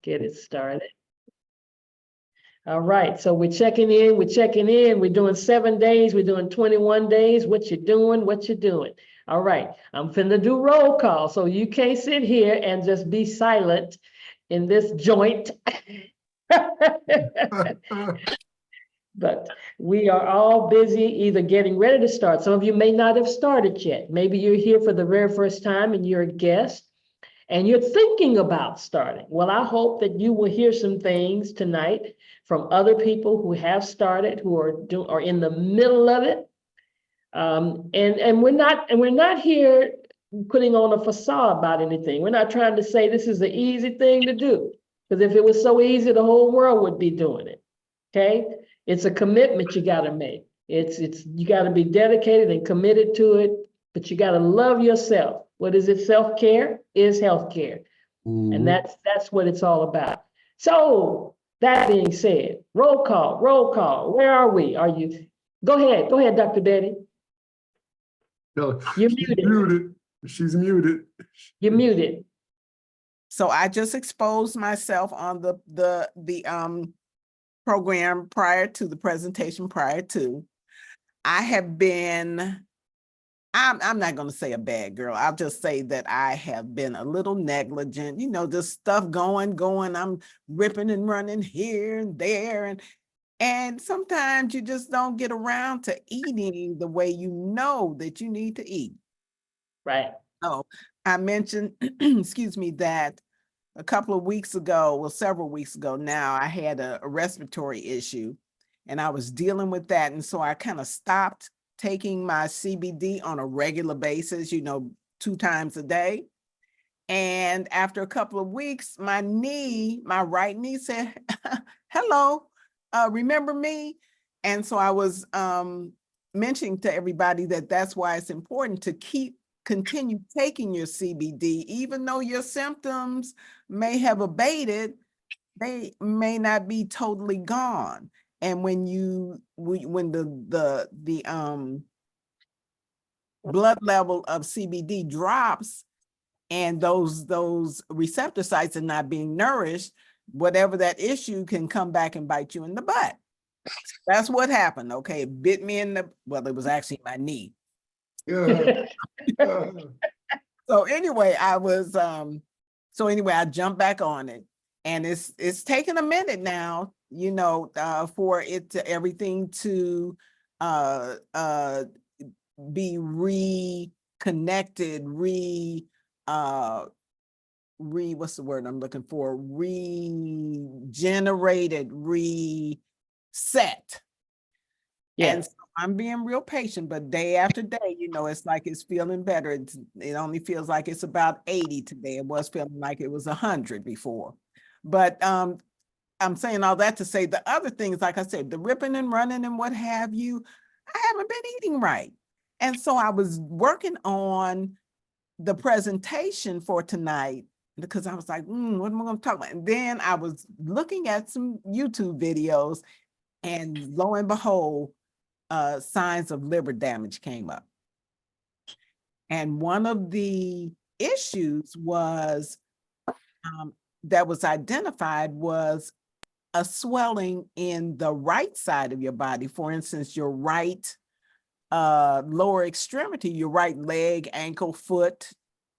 get it started. All right, so we're checking in, we're doing 7 days, we're doing 21 days. What you doing? All right, I'm finna do roll call, so you can't sit here and just be silent in this joint. But we are all busy either getting ready to start. Some of you may not have started yet. Maybe you're here for the very first time and you're a guest and you're thinking about starting. Well, I hope that you will hear some things tonight from other people who have started, who are in the middle of it. And we're not here putting on a facade about anything. We're not trying to say this is the easy thing to do, because if it was so easy, the whole world would be doing it. Okay, it's a commitment you got to make. You got to be dedicated and committed to it, but you got to love yourself. What is it? Self-care is healthcare. And that's what it's all about. So that being said, roll call. Where are we? Are you? Go ahead, Dr. Betty. No, You're she's muted. muted. She's muted. You're muted. So I just exposed myself on the program prior to the presentation prior to. I have been, I'm not going to say a bad girl. I'll just say that I have been a little negligent, you know, just stuff going. I'm ripping and running here and there. And sometimes you just don't get around to eating the way you know that you need to eat. Right. Oh, I mentioned, excuse me, that a couple of weeks ago, well, several weeks ago now, I had a respiratory issue and I was dealing with that. And so I kind of stopped taking my CBD on a regular basis, you know, 2 times a day. And after a couple of weeks, my right knee said, hello, remember me? And so I was mentioning to everybody that that's why it's important to continue taking your CBD, even though your symptoms may have abated, they may not be totally gone. And when the blood level of CBD drops and those receptor sites are not being nourished, whatever that issue can come back and bite you in the butt. That's what happened. Okay, it bit me well, it was actually my knee. Yeah. So anyway, I jumped back on it, and it's taken a minute now, you know, for everything to be reconnected, what's the word I'm looking for? Regenerated, reset. Yeah. And so I'm being real patient, but day after day, you know, it's like it's feeling better. It only feels like it's about 80 today. It was feeling like it was 100 before. But I'm saying all that to say the other things, like I said, the ripping and running and what have you, I haven't been eating right. And so I was working on the presentation for tonight because I was like, what am I going to talk about? And then I was looking at some YouTube videos, and lo and behold, signs of liver damage came up. And one of the issues was that was identified was a swelling in the right side of your body. For instance, your right lower extremity, your right leg, ankle, foot,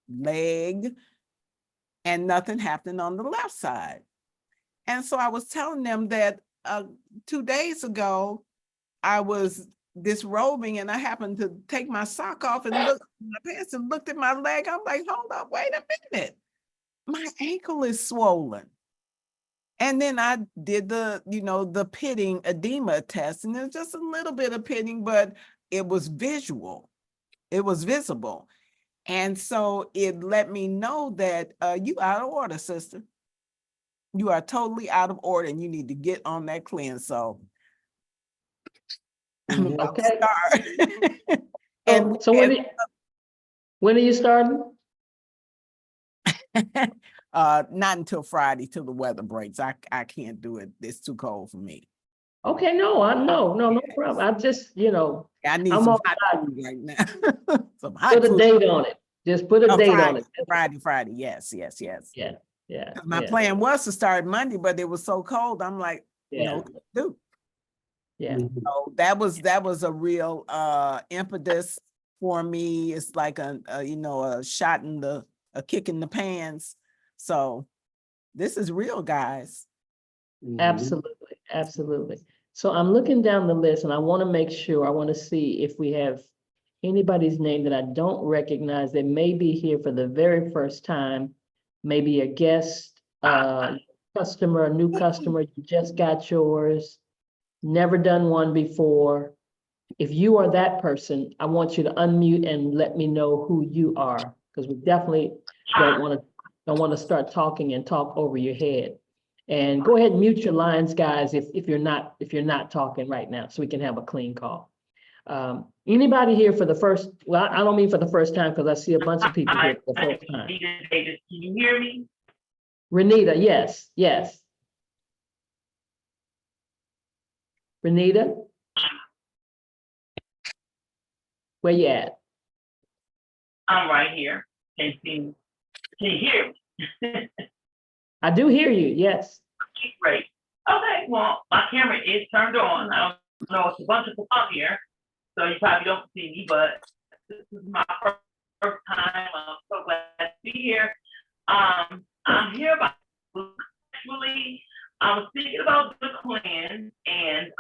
leg, and nothing happened on the left side. And so I was telling them that 2 days ago, I was disrobing and I happened to take my sock off and look at my pants and looked at my leg. I'm like, hold up, wait a minute. My ankle is swollen. And then I did the pitting edema test, and there's just a little bit of pitting, but it was visual. It was visible. And so it let me know that you out of order, sister. You are totally out of order and you need to get on that cleanse. So I'm about to start. And so when are you starting? not until Friday, till the weather breaks. I can't do it. It's too cold for me. Okay, no problem. I just, I need I'm some on hot food right now. Some hot put a food. date on it. Just put a date Friday, on it. Friday. Yes. Yeah. Yeah. My yeah, plan was to start Monday, but it was so cold. I'm like, Yeah, no, dude. yeah, So that was a real impetus for me. It's like a shot in a kick in the pants. So this is real, guys. absolutely, absolutely. So I'm looking down the list and I want to make sure, I want to see if we have anybody's name that I don't recognize that may be here for the very first time, maybe a guest, customer, a new customer, you just got yours, never done one before. If you are that person, I want you to unmute and let me know who you are, because we definitely don't want to start talking and talk over your head. And go ahead and mute your lines, guys, if you're not talking right now, so we can have a clean call. Anybody here for the first, well, I don't mean for the first time, because I see a bunch of people here for the first time. Can you hear me? Renita, yes, yes. Renita? Where you at? I'm right here. Can you hear me? I do hear you, yes. Great. Okay, well, my camera is turned on. I don't know, it's a bunch of people up here, so you probably don't see me, but this is my first time. I'm so glad to be here. I'm here about, actually, I was thinking about the cleanse and,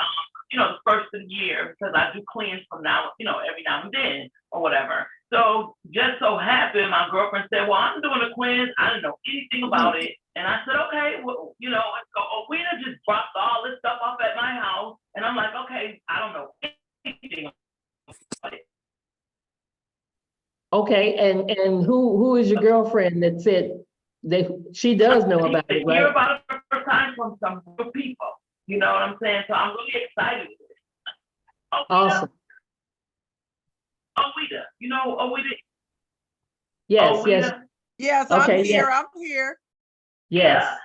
the first of the year, because I do cleanse from now, every now and then or whatever. So just so happened, my girlfriend said, well, I'm doing a cleanse. I didn't know anything about it. And I said, okay, well, so Owena just dropped all this stuff off at my house. And I'm like, okay, I don't know anything about it. Okay, and who is your girlfriend that said she does know about it, Hear right? about it for the first time from some good people. You know what I'm saying? So I'm really excited. Awesome. Owena, Owena. Yes, yes, Yes, Okay, I'm here. yes. I'm here. yes. Yeah.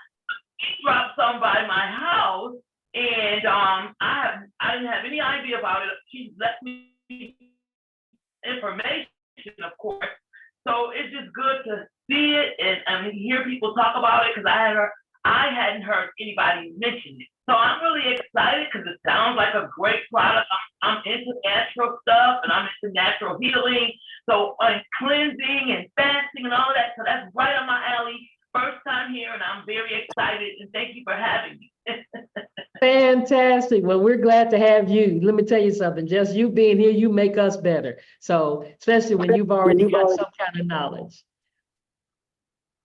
He dropped some by my house, and I didn't have any idea about it. She left me information, of course. So it's just good to see it and hear people talk about it, because I hadn't heard anybody mention it. So I'm really excited because it sounds like a great product. I'm into natural stuff and I'm into natural healing. So cleansing and fasting and all of that. So that's right up my alley. First time here and I'm very excited, and thank you for having me. Fantastic. Well, we're glad to have you. Let me tell you something, just you being here, you make us better. So especially when you've already got some kind of knowledge.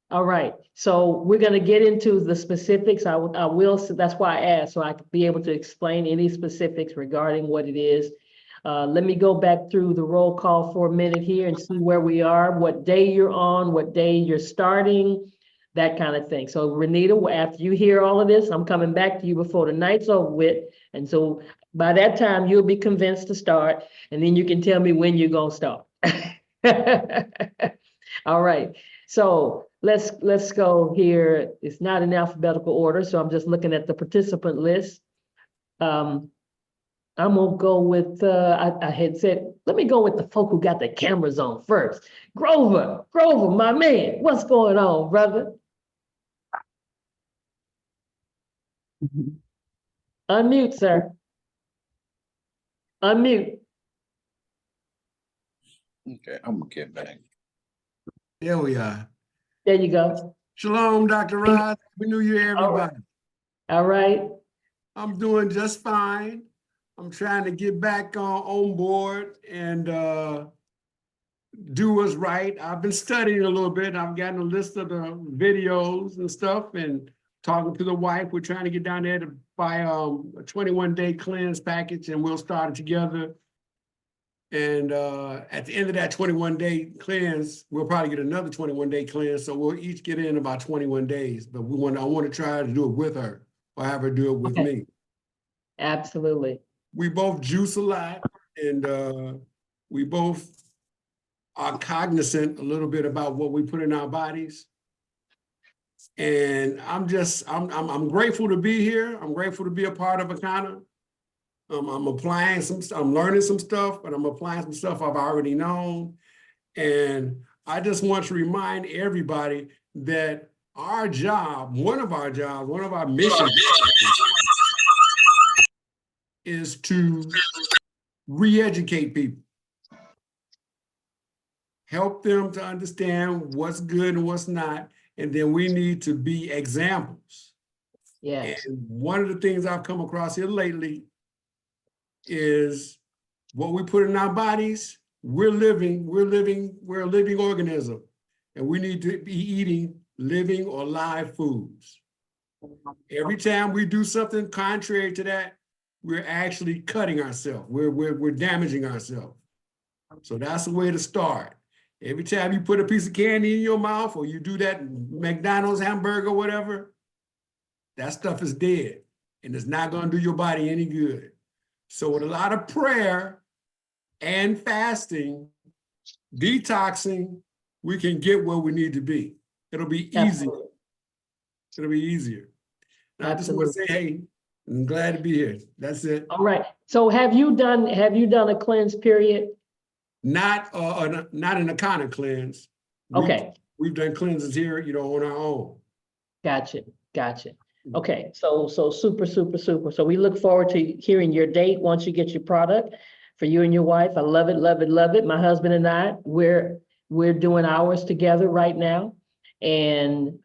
All right, so we're going to get into the specifics. I will, so that's why I asked, so I could be able to explain any specifics regarding what it is. Let me go back through the roll call for a minute here and see where we are, what day you're on, what day you're starting, that kind of thing. So Renita, after you hear all of this, I'm coming back to you before the night's over with. And so by that time, you'll be convinced to start, and then you can tell me when you're going to start. All right, so let's go here. It's not in alphabetical order, so I'm just looking at the participant list. I'm gonna go with, I had said, let me go with the folk who got the cameras on first. Grover, my man, what's going on, brother? Unmute, sir. Unmute. Okay, I'm gonna get back. There we are. There you go. Shalom, Dr. Ross. Happy New Year, everybody. All right. I'm doing just fine. I'm trying to get back on board and do what's right. I've been studying a little bit. I've gotten a list of the videos and stuff and talking to the wife. We're trying to get down there to buy a 21-day cleanse package, and we'll start it together. And at the end of that 21-day cleanse, we'll probably get another 21-day cleanse. So we'll each get in about 21 days. But I want to try to do it with her or have her do it with me. Absolutely. We both juice a lot, and we both are cognizant a little bit about what we put in our bodies. And I'm grateful to be here. I'm grateful to be a part of Akana. I'm applying I'm learning some stuff, but I'm applying some stuff I've already known. And I just want to remind everybody that our job, one of our missions is to re-educate people. Help them to understand what's good and what's not, and then we need to be examples. Yes, And one of the things I've come across here lately is what we put in our bodies, we're a living organism, and we need to be eating living or live foods. Every time we do something contrary to that, we're actually cutting ourselves. We're damaging ourselves. So that's the way to start. Every time you put a piece of candy in your mouth or you do that McDonald's hamburger, whatever, that stuff is dead and it's not going to do your body any good. So with a lot of prayer and fasting, detoxing, we can get where we need to be. It'll be easier. absolutely. It'll be easier. And I just want to say, hey, I'm glad to be here. That's it. All right. So have you done a cleanse period? Not in a kind of cleanse. Okay. We've done cleanses here, on our own. Gotcha. Okay, so super. So we look forward to hearing your date once you get your product for you and your wife. I love it. My husband and I, we're doing ours together right now. And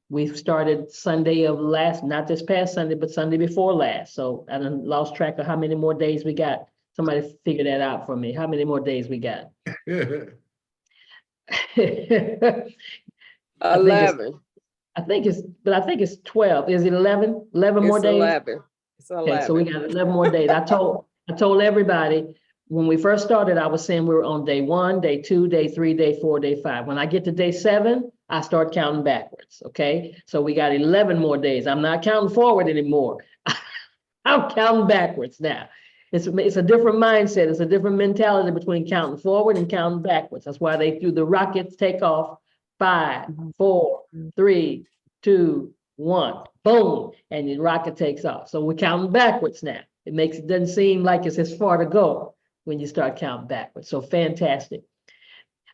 we've started Sunday of not this past Sunday, but Sunday before last. So I done lost track of how many more days we got. Somebody figure that out for me. How many more days we got? 11. I think it's 12. Is it 11? 11 more It's days? 11. It's 11. Okay, so we got 11 more days. I told everybody, when we first started, I was saying we were on day 1, day 2, day 3, day 4, day 5. When I get to day 7, I start counting backwards, okay? So we got 11 more days. I'm not counting forward anymore. I'm counting backwards now. It's a different mindset. It's a different mentality between counting forward and counting backwards. That's why they do the rockets take off 5, 4, 3, 2, 1, boom, and the rocket takes off. So we're counting backwards now. It doesn't seem like it's as far to go when you start counting backwards. So fantastic.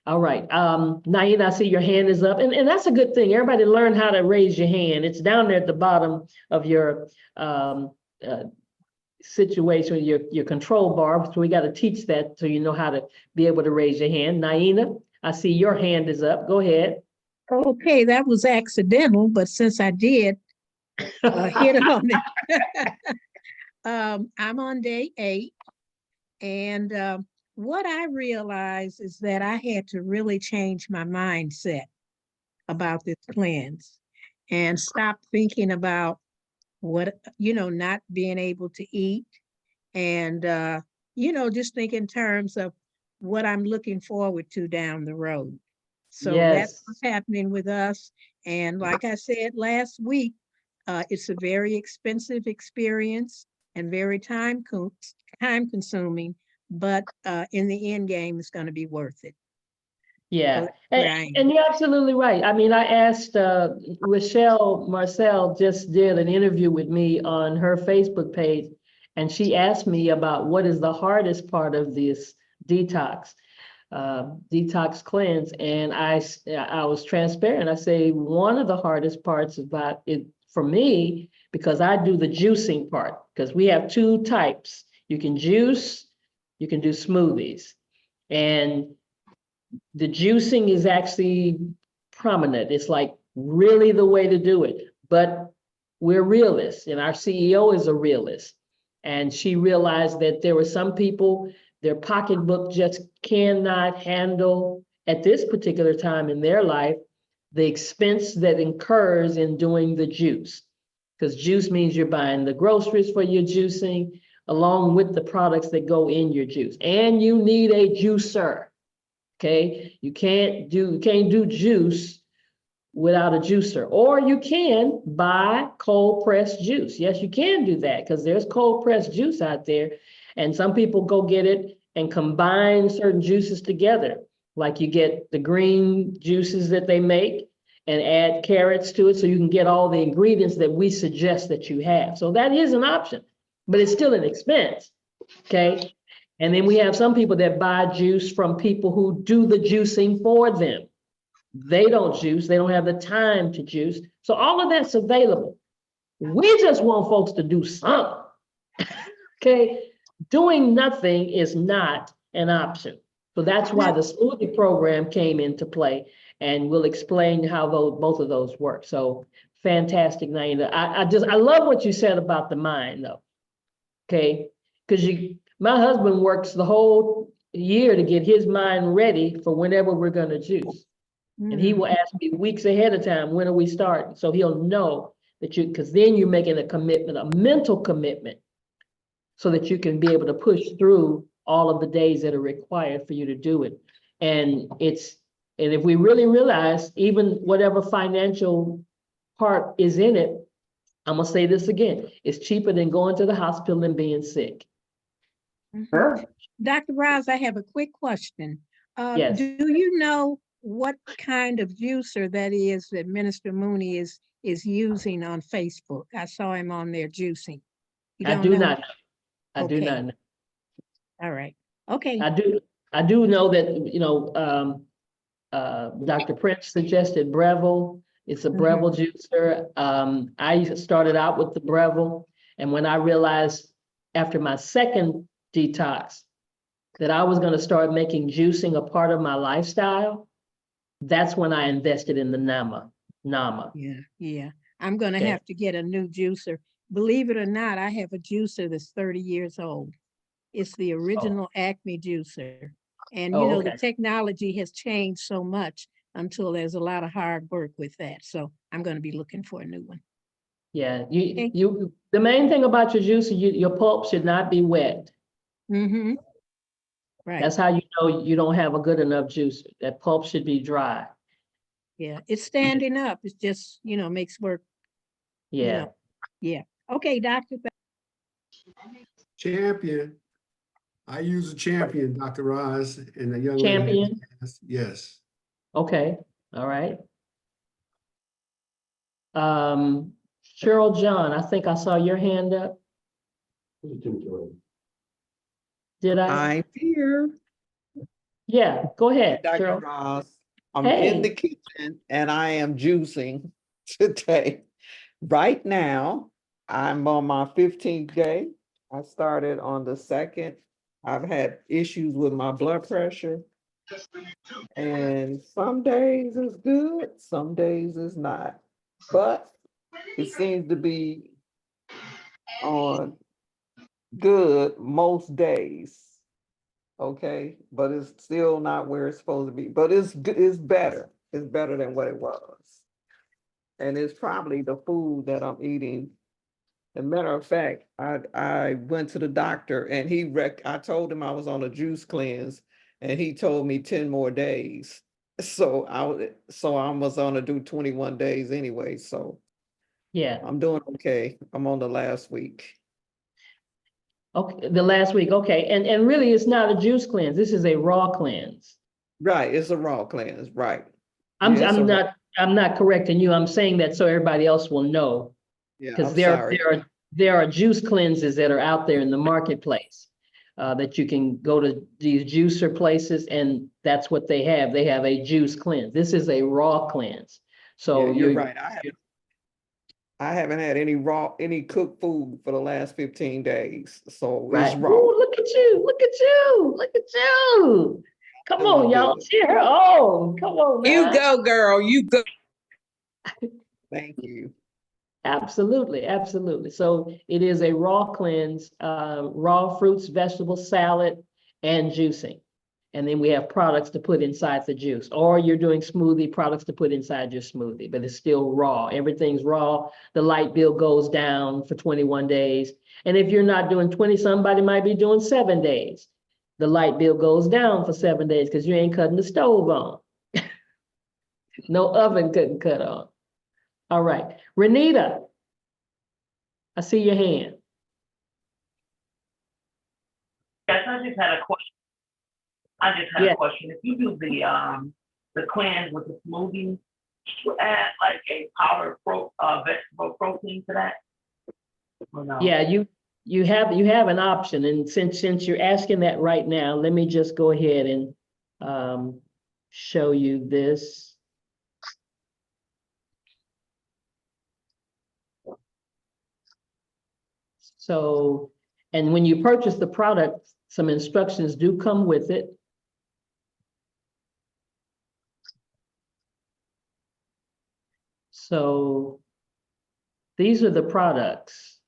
All right, Naina, I see your hand is up, and that's a good thing. Everybody learn how to raise your hand. It's down there at the bottom of your situation, your control bar. So we got to teach that so you know how to be able to raise your hand. Naina, I see your hand is up. Go ahead. Okay, that was accidental, but since I did hit on it. I'm on day 8, and what I realized is that I had to really change my mindset about this cleanse and stop thinking about not being able to eat, and just think in terms of what I'm looking forward to down the road. So that's Yes. what's happening with us. And like I said last week, it's a very expensive experience and very time consuming, but in the end game, it's going to be worth it. Yeah, that's where I am. and you're absolutely right. I mean, I asked Rochelle Marcel just did an interview with me on her Facebook page, and she asked me about what is the hardest part of this detox cleanse, and I was transparent. I say one of the hardest parts about it for me, because I do the juicing part, because we have 2 types. You can juice, you can do smoothies, and the juicing is actually prominent. It's like really the way to do it, but we're realists, and our CEO is a realist. And she realized that there were some people, their pocketbook just cannot handle at this particular time in their life, the expense that incurs in doing the juice. Because juice means you're buying the groceries for your juicing, along with the products that go in your juice. And you need a juicer. Okay, you can't do juice without a juicer, or you can buy cold pressed juice. Yes, you can do that, because there's cold pressed juice out there, and some people go get it and combine certain juices together. Like you get the green juices that they make and add carrots to it, so you can get all the ingredients that we suggest that you have. So that is an option, but it's still an expense. Okay. And then we have some people that buy juice from people who do the juicing for them. They don't juice. They don't have the time to juice. So all of that's available. We just want folks to do something. Okay? Doing nothing is not an option. So that's why the smoothie program came into play, and we'll explain how both of those work. So fantastic, Naina. I love what you said about the mind though. Okay, because my husband works the whole year to get his mind ready for whenever we're gonna juice. And he will ask me weeks ahead of time, when are we starting? So he'll know that because then you're making a commitment, a mental commitment, so that you can be able to push through all of the days that are required for you to do it. And if we really realize, even whatever financial part is in it, I'm gonna say this again, it's cheaper than going to the hospital and being sick. Dr. Roz, I have a quick question. Yes. Do you know what kind of juicer that is that Minister Mooney is using on Facebook? I saw him on there juicing. You I don't do know? not. I do Okay. not know. All right. Okay. I do know that, Dr. Prince suggested Breville. It's a Breville juicer. I started out with the Breville, and when I realized after my second detox that I was gonna start making juicing a part of my lifestyle, that's when I invested in the Nama. Yeah. I'm gonna Okay. have to get a new juicer. Believe it or not, I have a juicer that's 30 years old. It's the original Acme juicer. And Oh, you know, okay. the technology has changed so much until there's a lot of hard work with that. So I'm gonna be looking for a new one. Yeah, Okay. the main thing about your juicer, your pulp should not be wet. Mm-hmm. Right. That's how you know you don't have a good enough juicer. That pulp should be dry. Yeah. It's standing up. It's just, makes work. Yeah. Yeah. Okay, Doctor. Champion. I use a Champion, Dr. Roz, and the young lady. Champion? Yes. Okay, all right. Cheryl John, I think I saw your hand up. Did I? I'm here. Yeah, go ahead, Dr. Cheryl. Ross. I'm in the Hey, kitchen and I am juicing today. Right now, I'm on my 15th day. I started on the 2nd. I've had issues with my blood pressure. And some days is good, some days is not. But it seems to be on good most days. Okay, but it's still not where it's supposed to be, but it's better. It's better than what it was. And it's probably the food that I'm eating. As a matter of fact, I went to the doctor and I told him I was on a juice cleanse and he told me 10 more days. So I was gonna do 21 days anyway, so yeah, I'm doing okay. I'm on the last week. okay, the last week, okay. And really, it's not a juice cleanse. This is a raw cleanse. Right, it's a raw cleanse, right. Yeah, it's a raw- I'm not correcting you. I'm saying that so everybody else will know. Yeah, Because I'm sorry. there are juice cleanses that are out there in the marketplace. That you can go to these juicer places and that's what they have. They have a juice cleanse. This is a raw cleanse. So Yeah, you're right. I haven't had any cooked food for the last 15 days. So right. it's raw. Ooh, look at you, look at you, look at you. Come on, Doing y'all, good. cheer her on. Come on now. You go, girl. You go. Thank you. Absolutely, absolutely. So it is a raw cleanse, raw fruits, vegetables, salad, and juicing. And then we have products to put inside the juice, or you're doing smoothie products to put inside your smoothie, but it's still raw. Everything's raw. The light bill goes down for 21 days. And if you're not doing 20, somebody might be doing 7 days. The light bill goes down for 7 days because you ain't cutting the stove on. No oven couldn't cut on. All right, Renita, I see your hand. Yes, I just had a question. Yeah. A question. If you do the cleanse with the smoothie, you add like a powdered vegetable protein to that? Or no? Yeah, you have an option, and since you're asking that right now, let me just go ahead and show you this. So, and when you purchase the product, some instructions do come with it. So these are the products.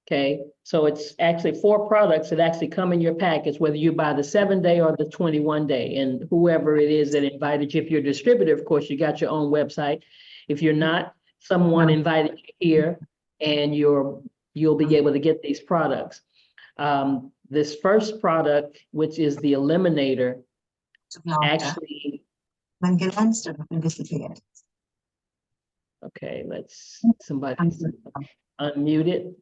Okay, so it's actually 4 products that actually come in your package, whether you buy the 7-day or the 21-day, and whoever it is that invited you. If you're a distributor, of course, you got your own website. If you're not, someone invited you here and you'll be able to get these products. This first product, which is the Eliminator, actually, okay, somebody unmute it.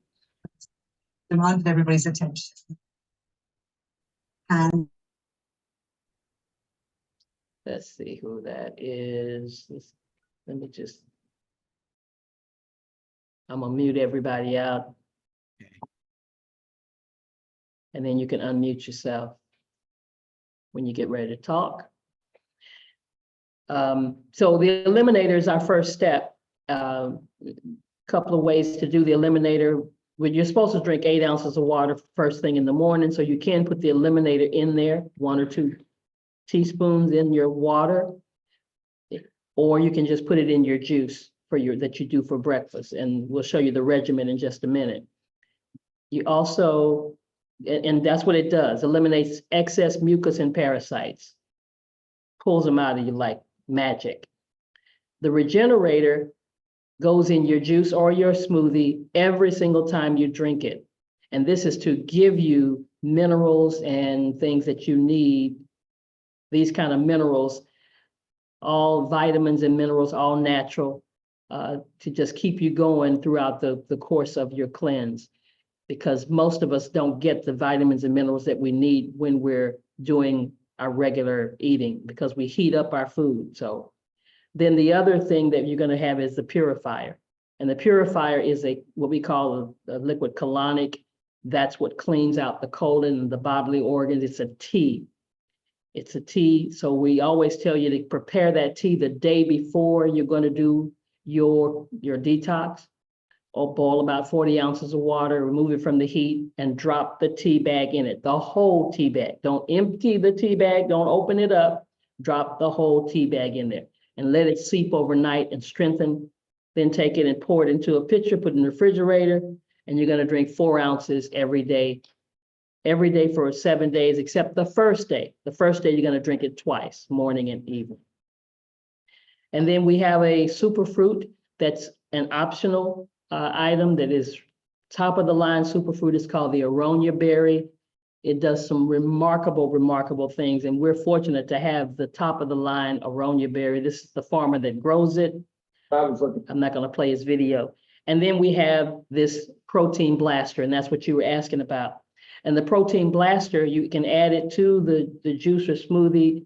Demanded everybody's attention. And Let's see who that is. Let me just. I'm gonna mute everybody out. And then you can unmute yourself when you get ready to talk. So the Eliminator is our first step. Couple of ways to do the Eliminator. When you're supposed to drink 8 ounces of water first thing in the morning, so you can put the Eliminator in there, 1 or 2 teaspoons in your water, or you can just put it in your juice that you do for breakfast, and we'll show you the regimen in just a minute. You also, and that's what it does, eliminates excess mucus and parasites, pulls them out of you like magic. The Regenerator goes in your juice or your smoothie every single time you drink it. And this is to give you minerals and things that you need, these kind of minerals, all vitamins and minerals, all natural, to just keep you going throughout the course of your cleanse. Because most of us don't get the vitamins and minerals that we need when we're doing our regular eating, because we heat up our food. So then the other thing that you're going to have is the purifier. And the purifier is what we call a liquid colonic. That's what cleans out the colon and the bodily organs. It's a tea. It's a tea. So we always tell you to prepare that tea the day before you're going to do your detox, or boil about 40 ounces of water, remove it from the heat, and drop the tea bag in it, the whole tea bag. Don't empty the tea bag, don't open it up, drop the whole tea bag in there and let it seep overnight and strengthen. Then take it and pour it into a pitcher, put it in the refrigerator, and you're going to drink 4 ounces every day for 7 days, except the first day. The first day, you're going to drink it twice, morning and evening. And then we have a superfruit that's an optional item that is top of the line superfruit. Is called the Aronia berry. It does some remarkable things, and we're fortunate to have the top of the line Aronia berry. This is the farmer that grows it. I'm not going to play his video. And then we have this protein blaster, and that's what you were asking about. And the protein blaster, you can add it to the juice or smoothie.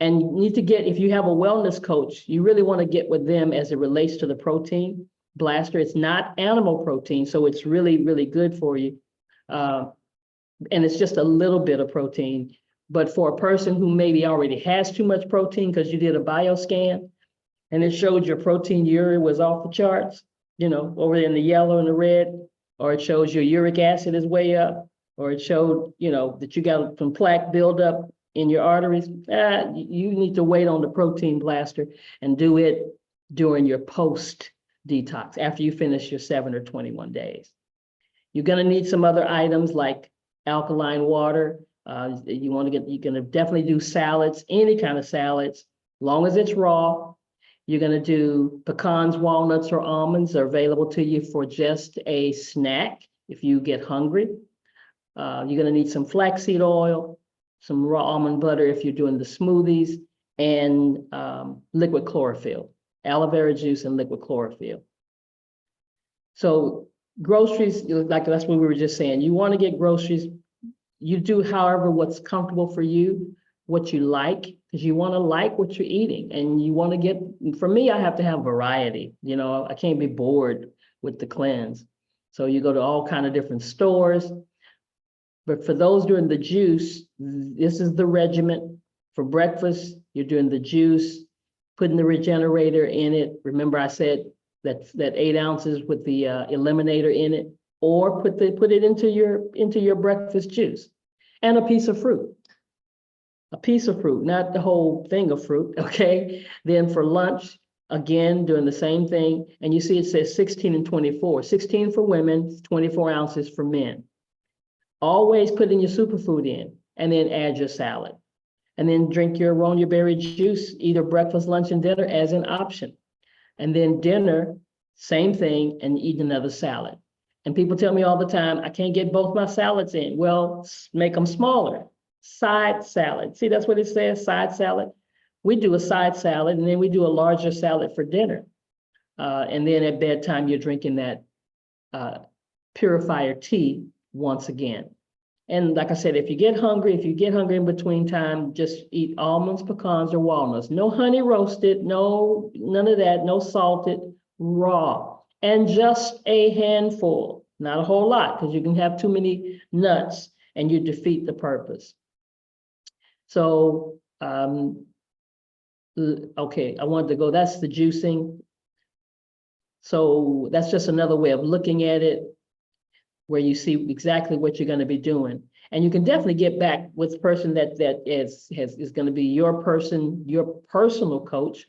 And you need to get, if you have a wellness coach, you really want to get with them as it relates to the protein blaster. It's not animal protein, so it's really good for you. And it's just a little bit of protein. But for a person who maybe already has too much protein because you did a bioscan and it showed your protein urea was off the charts, over in the yellow and the red, or it shows your uric acid is way up, or it showed, that you got some plaque buildup in your arteries, you need to wait on the protein blaster and do it during your post detox after you finish your 7 or 21 days. You're going to need some other items like alkaline water. You're going to definitely do salads, any kind of salads, long as it's raw. You're going to do pecans, walnuts, or almonds are available to you for just a snack if you get hungry. You're going to need some flaxseed oil, some raw almond butter if you're doing the smoothies, and liquid chlorophyll, aloe vera juice and liquid chlorophyll. So groceries, like that's what we were just saying. You want to get groceries. You do, however, what's comfortable for you, what you like, because you want to like what you're eating, and you want to get. For me, I have to have variety. I can't be bored with the cleanse. So you go to all kind of different stores. But for those doing the juice, this is the regimen. For breakfast, you're doing the juice, putting the Regenerator in it. Remember I said that 8 ounces with the eliminator in it, or put it into your breakfast juice, and a piece of fruit. A piece of fruit, not the whole thing of fruit, okay? Then for lunch, again, doing the same thing, and you see it says 16 and 24. 16 for women, 24 ounces for men. Always put in your superfood in, and then add your salad. And then drink your aronia berry juice, either breakfast, lunch, and dinner as an option. And then dinner, same thing, and eat another salad. And people tell me all the time, I can't get both my salads in. Well, make them smaller. Side salad. See, that's what it says, side salad. We do a side salad, and then we do a larger salad for dinner. And then at bedtime, you're drinking that purifier tea once again. And like I said, if you get hungry in between time, just eat almonds, pecans, or walnuts. No honey roasted, none of that, no salted, raw. And just a handful, not a whole lot, because you can have too many nuts and you defeat the purpose. So, okay, I wanted to go, that's the juicing. So that's just another way of looking at it, where you see exactly what you're going to be doing. And you can definitely get back with the person that is going to be your person, your personal coach,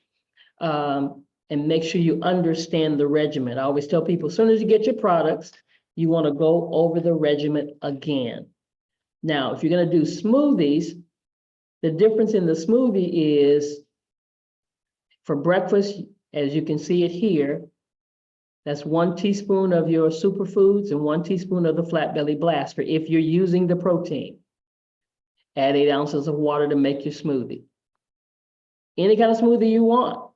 and make sure you understand the regimen. I always tell people, as soon as you get your products, you want to go over the regimen again. Now, if you're going to do smoothies, the difference in the smoothie is for breakfast, as you can see it here, that's 1 teaspoon of your superfoods and 1 teaspoon of the Flat Belly Blaster if you're using the protein. Add 8 ounces of water to make your smoothie. Any kind of smoothie you want,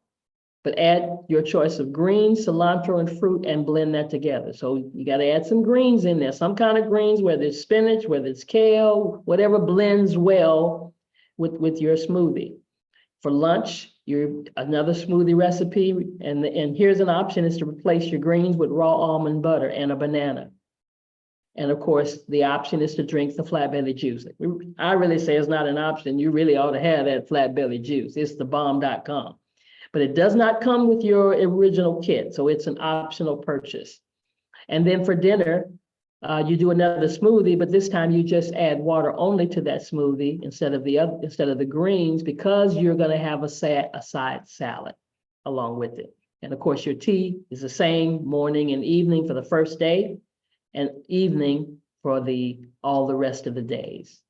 but add your choice of greens, cilantro, and fruit and blend that together. So you got to add some greens in there, some kind of greens, whether it's spinach, whether it's kale, whatever blends well with your smoothie. For lunch, another smoothie recipe, and here's an option, is to replace your greens with raw almond butter and a banana. And of course, the option is to drink the Flat Belly juice. I really say it's not an option. You really ought to have that Flat Belly juice. It's thebomb.com. But it does not come with your original kit, so it's an optional purchase. And then for dinner, you do another smoothie, but this time you just add water only to that smoothie instead of the greens, because you're going to have a side salad along with it. And of course, your tea is the same morning and evening for the first day, and evening for all the rest of the days.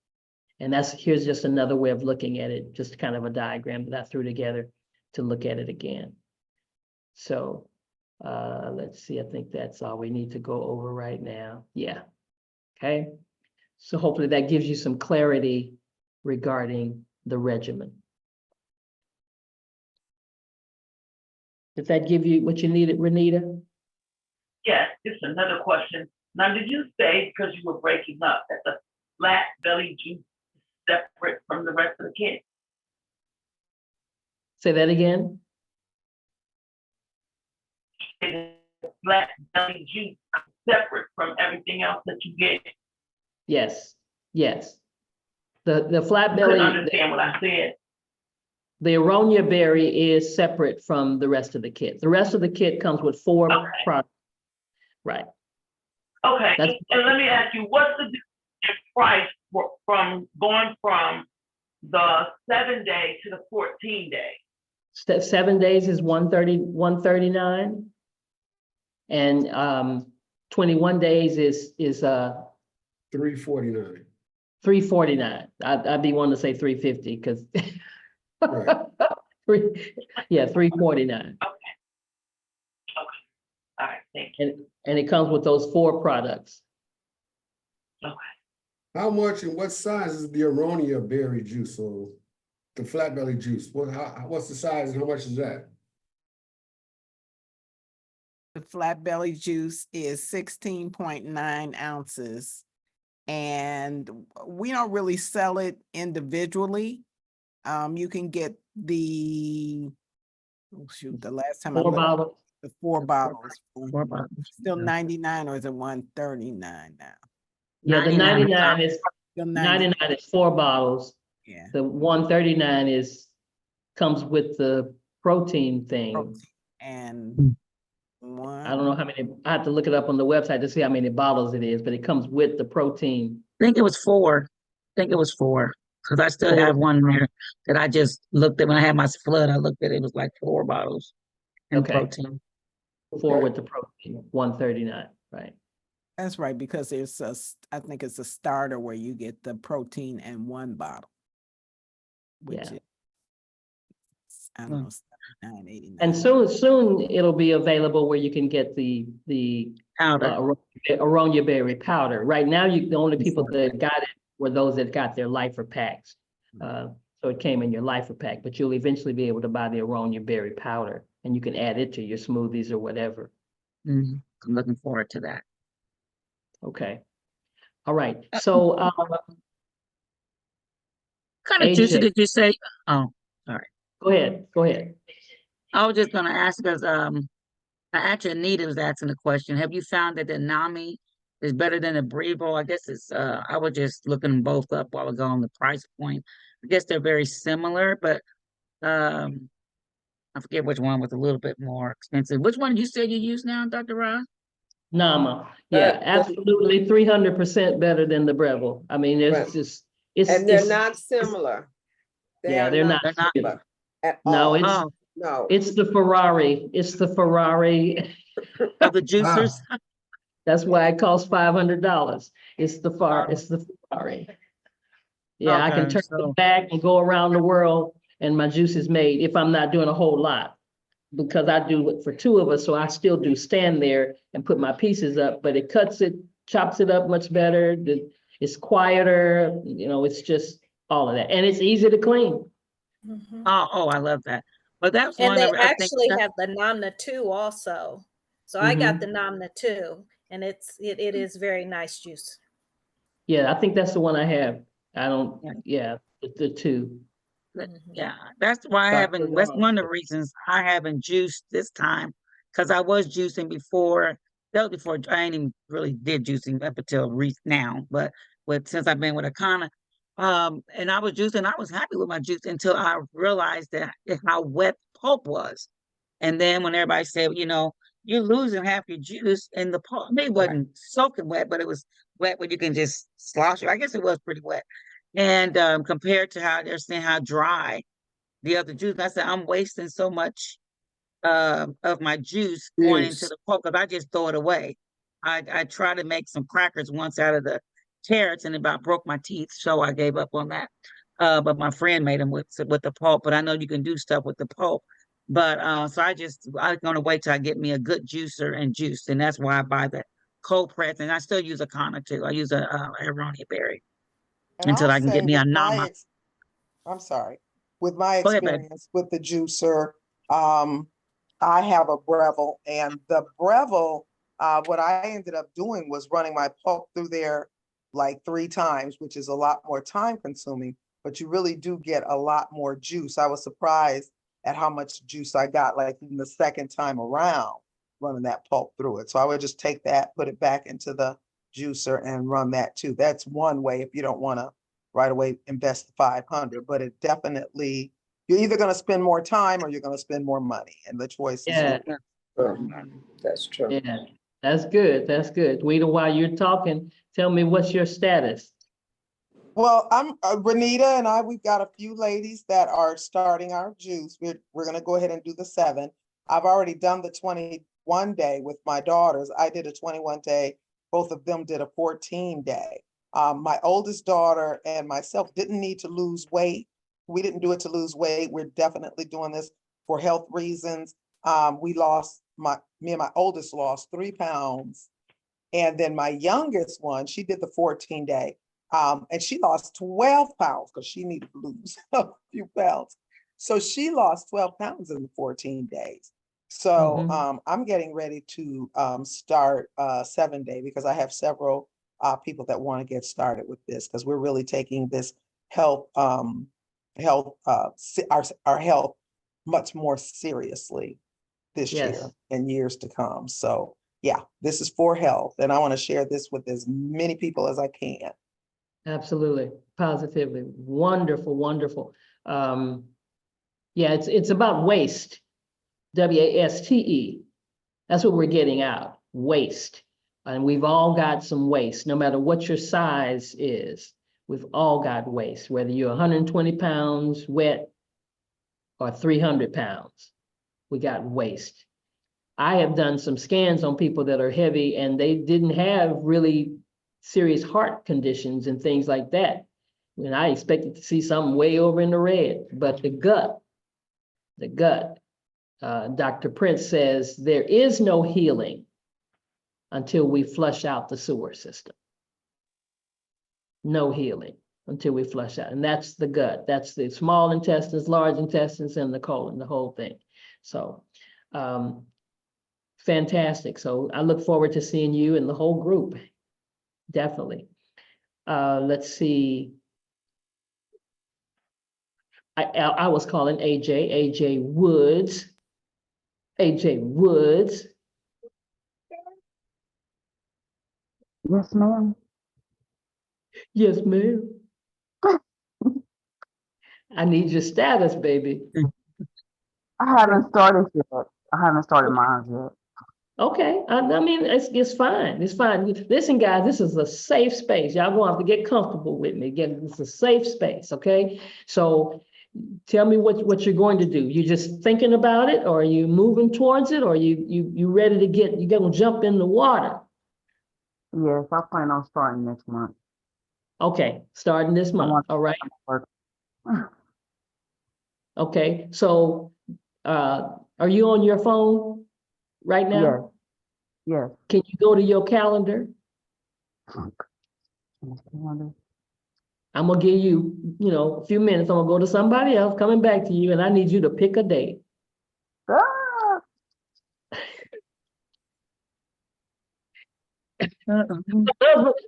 And here's just another way of looking at it, just kind of a diagram that I threw together to look at it again. So let's see, I think that's all we need to go over right now. Yeah. Okay. So hopefully that gives you some clarity regarding the regimen. Did that give you what you needed, Renita? Yes, just another question. Now, did you say, because you were breaking up, that the Flat Belly juice is separate from the rest of the kit? Say that again. Is the Flat Belly juice separate from everything else that you get? Yes. Yes. The Flat I Belly, couldn't understand what I said. the aronia berry is separate from the rest of the kit. The rest of the kit comes with 4 Okay. products. Right. Okay, That's- and let me ask you, what's the price from going from the 7-day to the 14-day? 7 days is $139. And 21 days is $349. $349. I'd be wanting to say $350 because Right. $349. All right, thank you. And it comes with those 4 products. How much and what size is the aronia berry juice or the Flat Belly juice? What's the size and how much is that? The Flat Belly juice is 16.9 ounces. And we don't really sell it individually. You can get the last time I 4 looked, bottles. the 4 bottles. 4 bottles. Still 99, or is it 139 now? Yeah, the 99 is Still 99 is 4 bottles. Yeah. The 139 comes with the protein thing. Protein. And I don't know how many, I have to look it up on the website to see how many bottles it is, but it comes with the protein. I think it was 4. I think it was 4. Because I still have 4. one there that I just looked at when I had my flood. I looked at it, it was like 4 bottles in Okay. protein. 4 with the protein, 139, right? That's right, because there's I think it's a starter where you get the protein in one bottle. Which Yeah. is, I don't know, $79.89. And soon it'll be available where you can get the Powder. aronia berry powder. Right now, the only people that got it were those that got their lifer packs. So it came in your lifer pack, but you'll eventually be able to buy the aronia berry powder, and you can add it to your smoothies or whatever. I'm looking forward to that. Okay. All right. So What kind of juice AJ. did you say? Oh, go ahead. I was just gonna ask because actually Anita was asking the question. Have you found that the Nami is better than the Brevo? I guess it's I was just looking them both up while ago on the price point. I guess they're very similar, but I forget which one was a little bit more expensive. Which one you said you use now, Dr. Ross? Nama. Yeah, absolutely 300% better than the Breville. I mean, Right. it's just, it's. And they're it's- not similar. They Yeah, are they're not. They're not. similar At No, all. it's, Oh, No. it's the Ferrari. It's the Ferrari. of the juicers? That's why it costs $500. It's the Ferrari. Yeah, I can Okay, turn so- it back and go around the world and my juice is made if I'm not doing a whole lot. Because I do it for 2 of us, so I still do stand there and put my pieces up, but it cuts it, chops it up much better. It's quieter, it's just all of that. And it's easy to clean. Mhm. Oh, I love that. But that's And one they of, I think actually that- have the Namna 2 also. So I got Mhm. the Namna 2 and it is very nice juice. Yeah, I think that's the one I have. I don't, Yeah. the 2. Yeah, that's why that's one of the reasons I haven't juiced this time, because I was juicing before. That was before I ain't even really did juicing up until now, but since I've been with Akana, and I was juicing, I was happy with my juice until I realized that how wet pulp was. And then when everybody said, you're losing half your juice in the pulp, it wasn't soaking wet, but it was wet where you can just slosh it. I guess it was pretty wet. And compared to how they're saying how dry the other juice, I said I'm wasting so much of my juice going into the pulp because I just throw it away. I tried to make some crackers once out of the carrots and about broke my teeth, so I gave up on that. But my friend made them with the pulp. But I know you can do stuff with the pulp. But so I'm gonna wait till I get me a good juicer and juice, and that's why I buy the cold press. And I still use Akana too. I use a aronia berry. And Until I'll I can say get me a with my Nama. I'm sorry, with my Go ahead, babe. experience with the juicer, I have a Breville, and the Breville, what I ended up doing was running my pulp through there like 3 times, which is a lot more time consuming, but you really do get a lot more juice. I was surprised at how much juice I got, like in the second time around running that pulp through it. So I would just take that, put it back into the juicer and run that too. That's one way if you don't want to right away invest the 500, but it definitely, you're either going to spend more time or you're going to spend more money, and the choice is Yeah. yours. That's true. Yeah, that's good. That's good. Weta, while you're talking, tell me what's your status? Well, I'm Renita and we've got a few ladies that are starting our juice. We're going to go ahead and do the 7. I've already done the 21 day with my daughters. I did a 21 day. Both of them did a 14 day. My oldest daughter and myself didn't need to lose weight. We didn't do it to lose weight. We're definitely doing this for health reasons. Me and my oldest lost 3 pounds. And then my youngest one, she did the 14 day. And she lost 12 pounds because she needed to lose a few pounds. So she lost 12 pounds in the 14 days. So I'm getting ready to start 7 day because I have several people that want to get started with this because we're really taking this health, our health much more seriously this year Yes. and years to come. So yeah, this is for health, and I want to share this with as many people as I can. Absolutely, positively. Wonderful, wonderful. Yeah, it's about waste. WASTE. That's what we're getting out, waste. And we've all got some waste, no matter what your size is. We've all got waste, whether you're 120 pounds wet or 300 pounds. We got waste. I have done some scans on people that are heavy and they didn't have really serious heart conditions and things like that. And I expected to see something way over in the red, but the gut, Dr. Prince says there is no healing until we flush out the sewer system. No healing until we flush out. And that's the gut. That's the small intestines, large intestines, and the colon, the whole thing. So fantastic. So I look forward to seeing you and the whole group. Definitely. Let's see. I was calling AJ Woods. AJ Woods. Yes, ma'am. Yes, ma'am. I need your status, baby. I haven't started yet. I haven't started mine yet. Okay, I mean, it's fine. It's fine. Listen, guys, this is a safe space. Y'all gonna have to get comfortable with me. Again, it's a safe space, okay? So tell me what you're going to do. You just thinking about it, or are you moving towards it, or you ready to you gonna jump in the water? Yes, I plan on starting next month. Okay, starting this month, want- all right? work. Okay, so are you on your phone right now? Yes. Can you go to your calendar? I'm gonna give you, a few minutes. I'm gonna go to somebody else, coming back to you, and I need you to pick a date. Ah!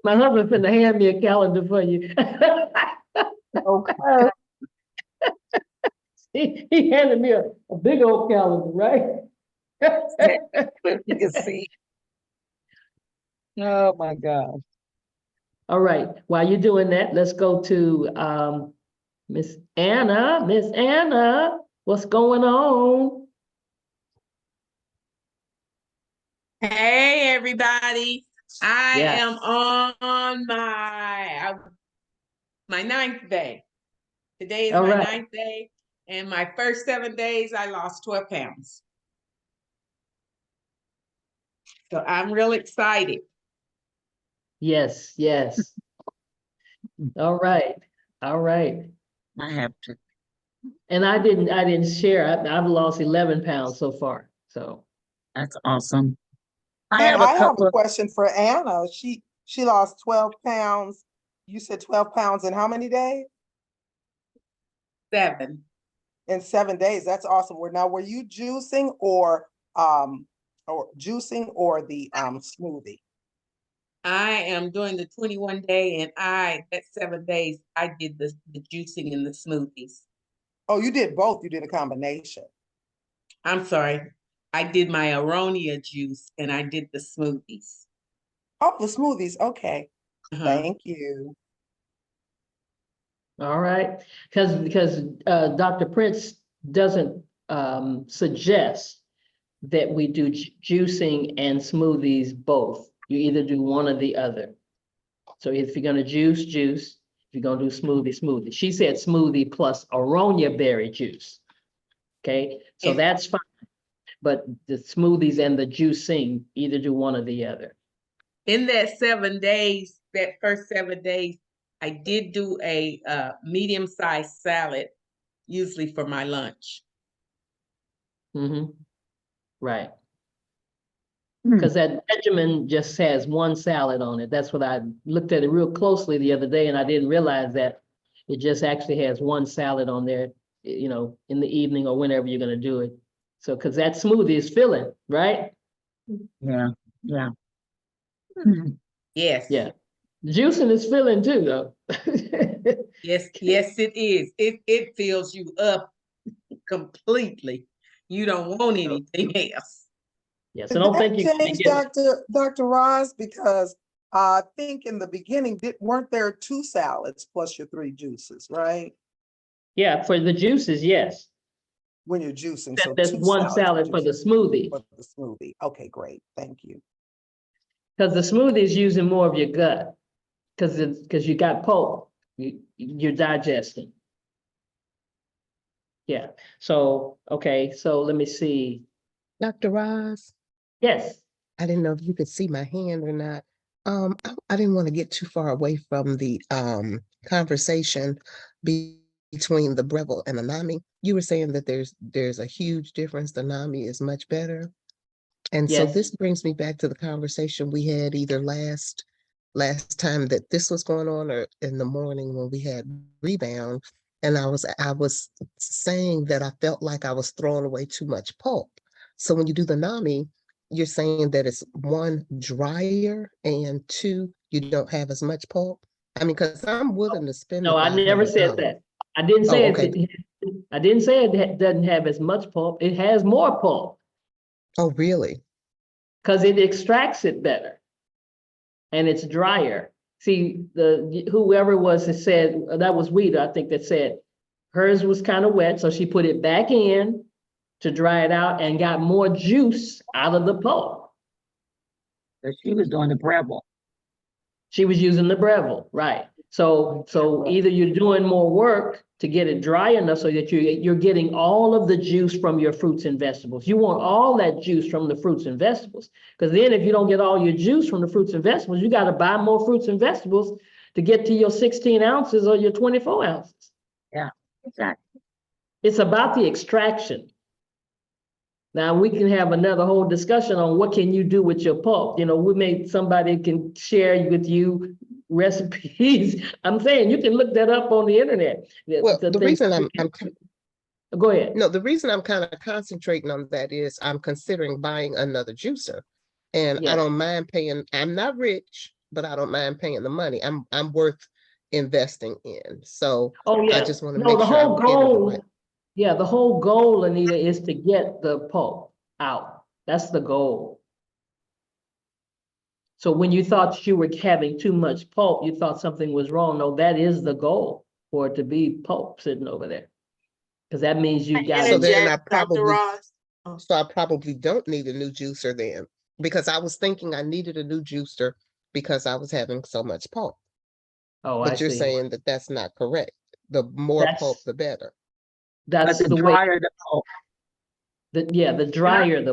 My husband finna hand me a calendar for you. Okay. He handed me a big old calendar, right? You can see. Oh, my God. All right, while you're doing that, let's go to Miss Anna. Miss Anna, what's going on? Hey, everybody. I Yeah. am on my 9th day. Today is All my right. 9th day, and my first 7 days, I lost 12 pounds. So I'm real excited. Yes, yes. All right, all right. I have to. And I didn't share. I've lost 11 pounds so far. So That's awesome. And I have a question for Anna. She lost 12 pounds. You said 12 pounds in how many days? 7. In 7 days. That's awesome. Were you juicing or the smoothie? I am doing the 21 day, and that 7 days, I did the juicing and the smoothies. Oh, you did both. You did a combination. I'm sorry. I did my Aronia juice and I did the smoothies. Oh, the smoothies. Okay. Uh-huh. Thank you. all right, because Dr. Prince doesn't suggest that we do juicing and smoothies both. You either do one or the other. So if you're gonna juice, if you're gonna do smoothie. She said smoothie plus Aronia berry juice. Okay, so And- that's fine. But the smoothies and the juicing, either do one or the other. In that 7 days, that first 7 days, I did do a medium-sized salad, usually for my lunch. Mm-hmm. Right. Because that regimen just has one salad on it. That's what I looked at it real closely the other day, and I didn't realize that it just actually has one salad on there, in the evening or whenever you're gonna do it. So, because that smoothie is filling, right? Yeah, yeah. Yes. Yeah. Juicing is filling too, though. Yes, it is. It fills you up completely. You don't want anything else. Yeah, so don't think Did you that change, Dr. Roz? Because I think in the beginning, weren't there 2 salads plus your 3 juices, right? Yeah, for the juices, yes. when you're juicing, That- so That's 2 one salads salad for the smoothie, for the smoothie. Okay, great, thank you. because the smoothie is using more of your gut. Because you got pulp, you're digesting. Yeah, so, okay, so let me see. Dr. Roz, Yes, I didn't know if you could see my hand or not. I didn't want to get too far away from the conversation between the Breville and the NAMI. You were saying that there's a huge difference. The NAMI is much better. And so Yes. this brings me back to the conversation we had either last time that this was going on or in the morning when we had rebound. And I was saying that I felt like I was throwing away too much pulp. So when you do the NAMI, you're saying that it's 1, drier, and 2, you don't have as much pulp. I mean, because I'm willing to spend no, the I never said $500. that. I didn't say Oh, okay. I didn't say it doesn't have as much pulp. It has more pulp Oh, really? because it extracts it better. And it's drier. See, whoever was that said, that was Weta, I think, that said hers was kind of wet, so she put it back in to dry it out and got more juice out of the pulp. So she was doing the Breville. She was using the Breville, right? So either you're doing more work to get it dry enough so that you're getting all of the juice from your fruits and vegetables. You want all that juice from the fruits and vegetables, because then if you don't get all your juice from the fruits and vegetables, you got to buy more fruits and vegetables to get to your 16 ounces or your 24 ounces. Yeah, exactly. It's about the extraction. Now we can have another whole discussion on what can you do with your pulp. You know, somebody can share with you recipes. I'm saying you can look that up on the internet. Well, the reason Go ahead. No, the reason I'm kind of concentrating on that is I'm considering buying another juicer. And I Yes. don't mind paying, I'm not rich, but I don't mind paying the money. I'm worth investing in. So Oh, yeah. I just want to No, make the sure whole I'm getting the goal, right. yeah, the whole goal, Anita, is to get the pulp out. That's the goal. So when you thought you were having too much pulp, you thought something was wrong. No, that is the goal, for it to be pulp sitting over there. Because that means you got So it. then I probably don't need a new juicer then, because I was thinking I needed a new juicer because I was having so much pulp. Oh, I But you're see. saying that that's not correct. The more That's- pulp, the better. That's But the the way, drier the pulp. the drier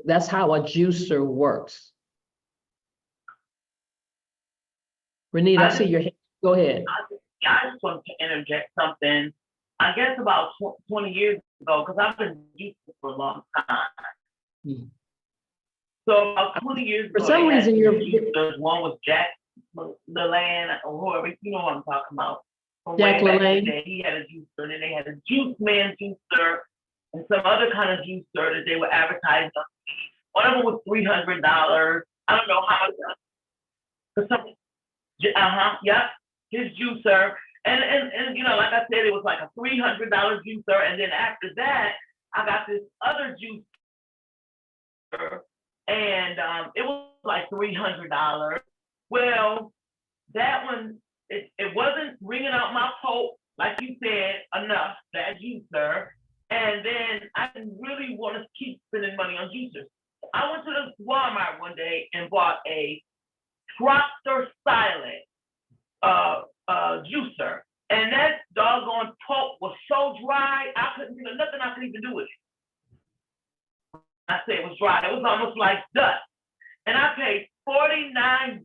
that's how a juicer works. Renita, I see your hand. Go ahead. I just wanted to interject something. I guess about 20 years ago, because I've been juicing for a long time. Hmm. So about 20 years ago, For some they had reason, these you're- juicers. One was Jack LaLanne, or whoever, you know what I'm talking about. From Jack way back in LaLanne? the day, he had a juicer, and then they had a Juice Man juicer, and some other kind of juicer that they were advertising. One of them was $300. I don't know how much. For some, yeah, his juicer. And you know, like I said, it was like a $300 juicer, and then after that, I got this other juicer, and it was like $300. Well, that one, it wasn't bringing out my pulp, like you said, enough, that juicer. And then I didn't really want to keep spending money on juicers. I went to the Walmart one day and bought a Proctor Silent juicer, and that doggone pulp was so dry, I couldn't think of nothing I could even do with it. I said it was dry. It was almost like dust. And I paid $49.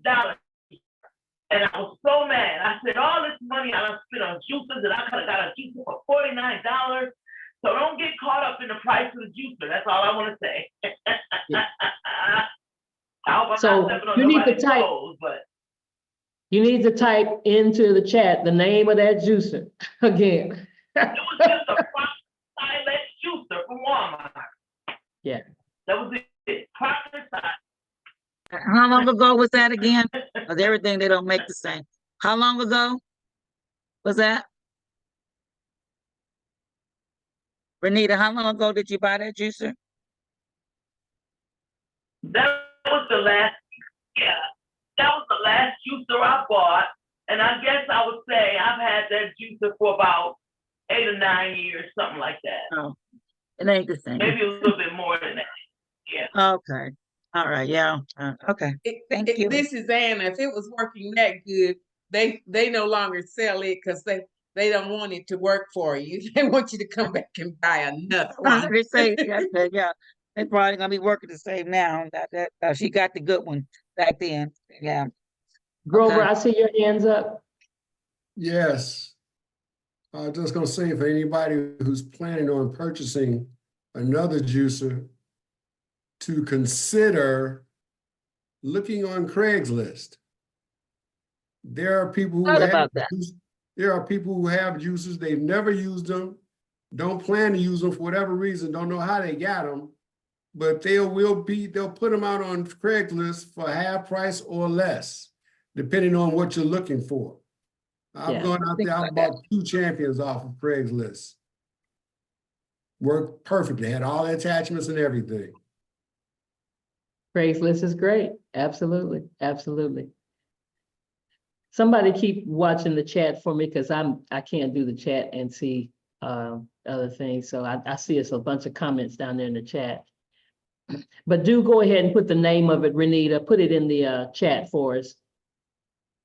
And I was so mad. I said, all this money I done spent on juicers, and I could have got a juicer for $49. So don't get caught up in the price of the juicer. That's all I want to say. I hope I'm So not stepping on you need to nobody's type- toes, but You need to type into the chat the name of that juicer again. it was just a Proctor Silent juicer from Walmart. Yeah. That was it. Proctor Silent. How long ago was that again? Because everything they don't make the same. How long ago was that? Renita, how long ago did you buy that juicer? That was the last, yeah, that was the last juicer I bought. And I guess I would say I've had that juicer for about 8 or 9 years, something like that. Oh, it ain't the same. Maybe a little bit more than that. Okay. All right. Yeah. Okay. Thank you. This is Anna. If it was working that good, they no longer sell it because they don't want it to work for you. They want you to come back and buy another one. They say, yeah, they probably gonna be working the same now. That she got the good one back then. Yeah. Grover, Okay. I see your hands up. Yes. I was just gonna say, for anybody who's planning on purchasing another juicer, to consider looking on Craigslist. There are people who Thought have, about that. there are people who have juicers, they've never used them, don't plan to use them for whatever reason, don't know how they got them, but they'll put them out on Craigslist for half price or less, depending on what you're looking for. I've Yeah, gone out think there, I about that. bought 2 Champions off of Craigslist. Worked perfectly, had all the attachments and everything. Craigslist is great. Absolutely, absolutely. Somebody keep watching the chat for me because I can't do the chat and see other things. So I see it's a bunch of comments down there in the chat. But do go ahead and put the name of it, Renita. Put it in the chat for us.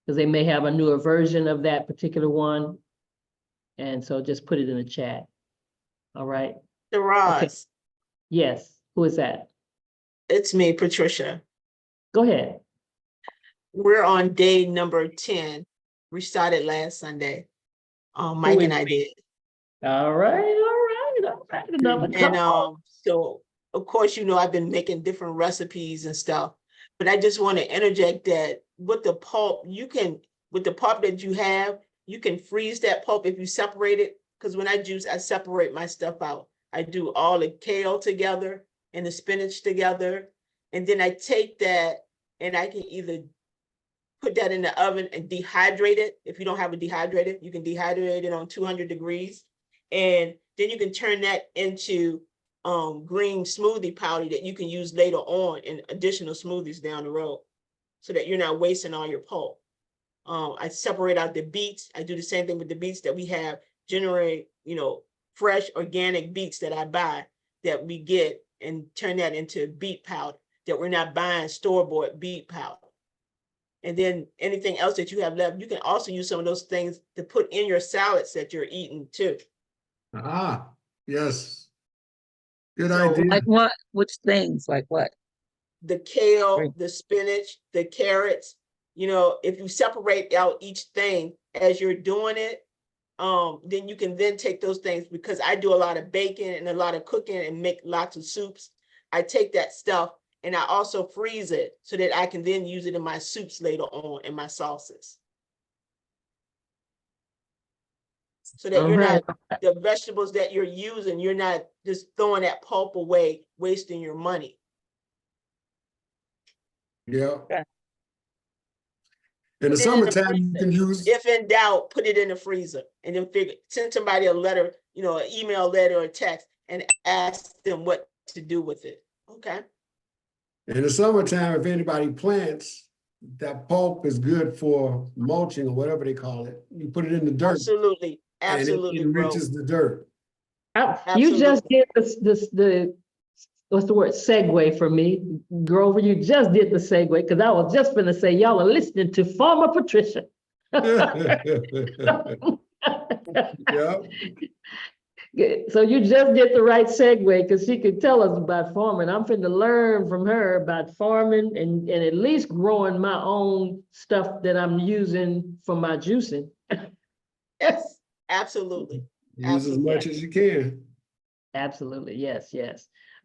Because they may have a newer version of that particular one. And so just put it in the chat. All right. Roz, Yes. Who is that? it's me, Patricia. Go ahead. We're on day number 10. We started last Sunday. Mike and I did. All right. And so of course, you know, I've been making different recipes and stuff, but I just want to interject that with the pulp, with the pulp that you have, you can freeze that pulp if you separate it. Because when I juice, I separate my stuff out. I do all the kale together and the spinach together. And then I take that and I can either put that in the oven and dehydrate it. If you don't have it dehydrated, you can dehydrate it on 200 degrees. And then you can turn that into green smoothie powder that you can use later on in additional smoothies down the road so that you're not wasting all your pulp. I separate out the beets. I do the same thing with the beets that we have, generate, you know, fresh organic beets that I buy that we get and turn that into beet powder, that we're not buying store-bought beet powder. And then anything else that you have left, you can also use some of those things to put in your salads that you're eating too. Ah, yes. Good So, idea. Like what? Which things? Like what? The kale, Right. the spinach, the carrots, you know, if you separate out each thing as you're doing it, then you can then take those things, because I do a lot of baking and a lot of cooking and make lots of soups. I take that stuff and I also freeze it so that I can then use it in my soups later on in my sauces. So that All you're right. not, the vegetables that you're using, you're not just throwing that pulp away, wasting your money. Yeah. Yeah. In the Put it in the summertime, you can use, If in doubt, put it in the freezer and then send somebody a letter, you know, an email letter or text and ask them what to do with it. Okay. in the summertime, if anybody plants, that pulp is good for mulching or whatever they call it. You put it in the dirt Absolutely. and Absolutely. it enriches the dirt. You just did the what's the word, segue for me, Grover. You just did the segue because I was just gonna say y'all are listening to Farmer Patricia. Yeah. So you just did the right segue because she could tell us about farming. I'm finna learn from her about farming and at least growing my own stuff that I'm using for my juicing. Yes, absolutely. Use as much as you can. Absolutely, yes.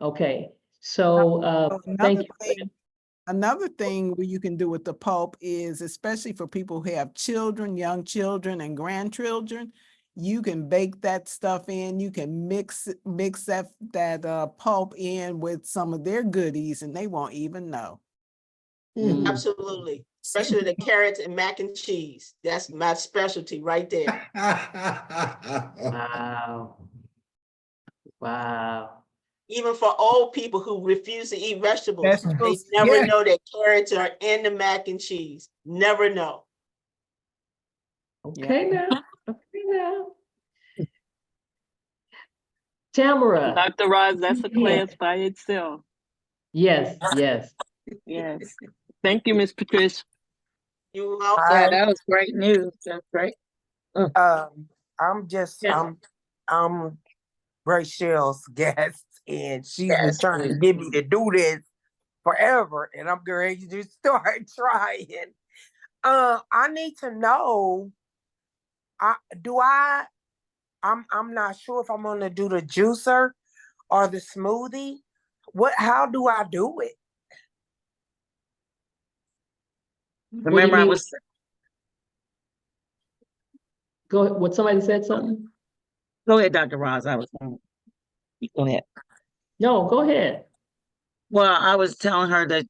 Okay, so thank you. Another thing where you can do with the pulp is, especially for people who have children, young children and grandchildren, you can bake that stuff in. You can mix that pulp in with some of their goodies and they won't even know. Absolutely. Especially the carrots and mac and cheese. That's my specialty right there. Wow. Even for old people who refuse to eat vegetables, Vegetables, they never yeah. know that carrots are in the mac and cheese. Never know. Okay now. Tamara. Dr. Roz, that's a Yeah. class by itself. Yes, yes. Yes. Thank you, Miss Patricia. You Yeah, welcome. that was great news. That's great. I'm just, Yes. I'm Rachel's guest, and she's been Yes. trying to get me to do this forever, and I'm going to just start trying. I need to know, I'm not sure if I'm gonna do the juicer or the smoothie. How do I do it? What do you Remember, I mean? was, Go, what, somebody said something? go ahead, Dr. Roz. Go ahead. No, go ahead. Well, I was telling her that,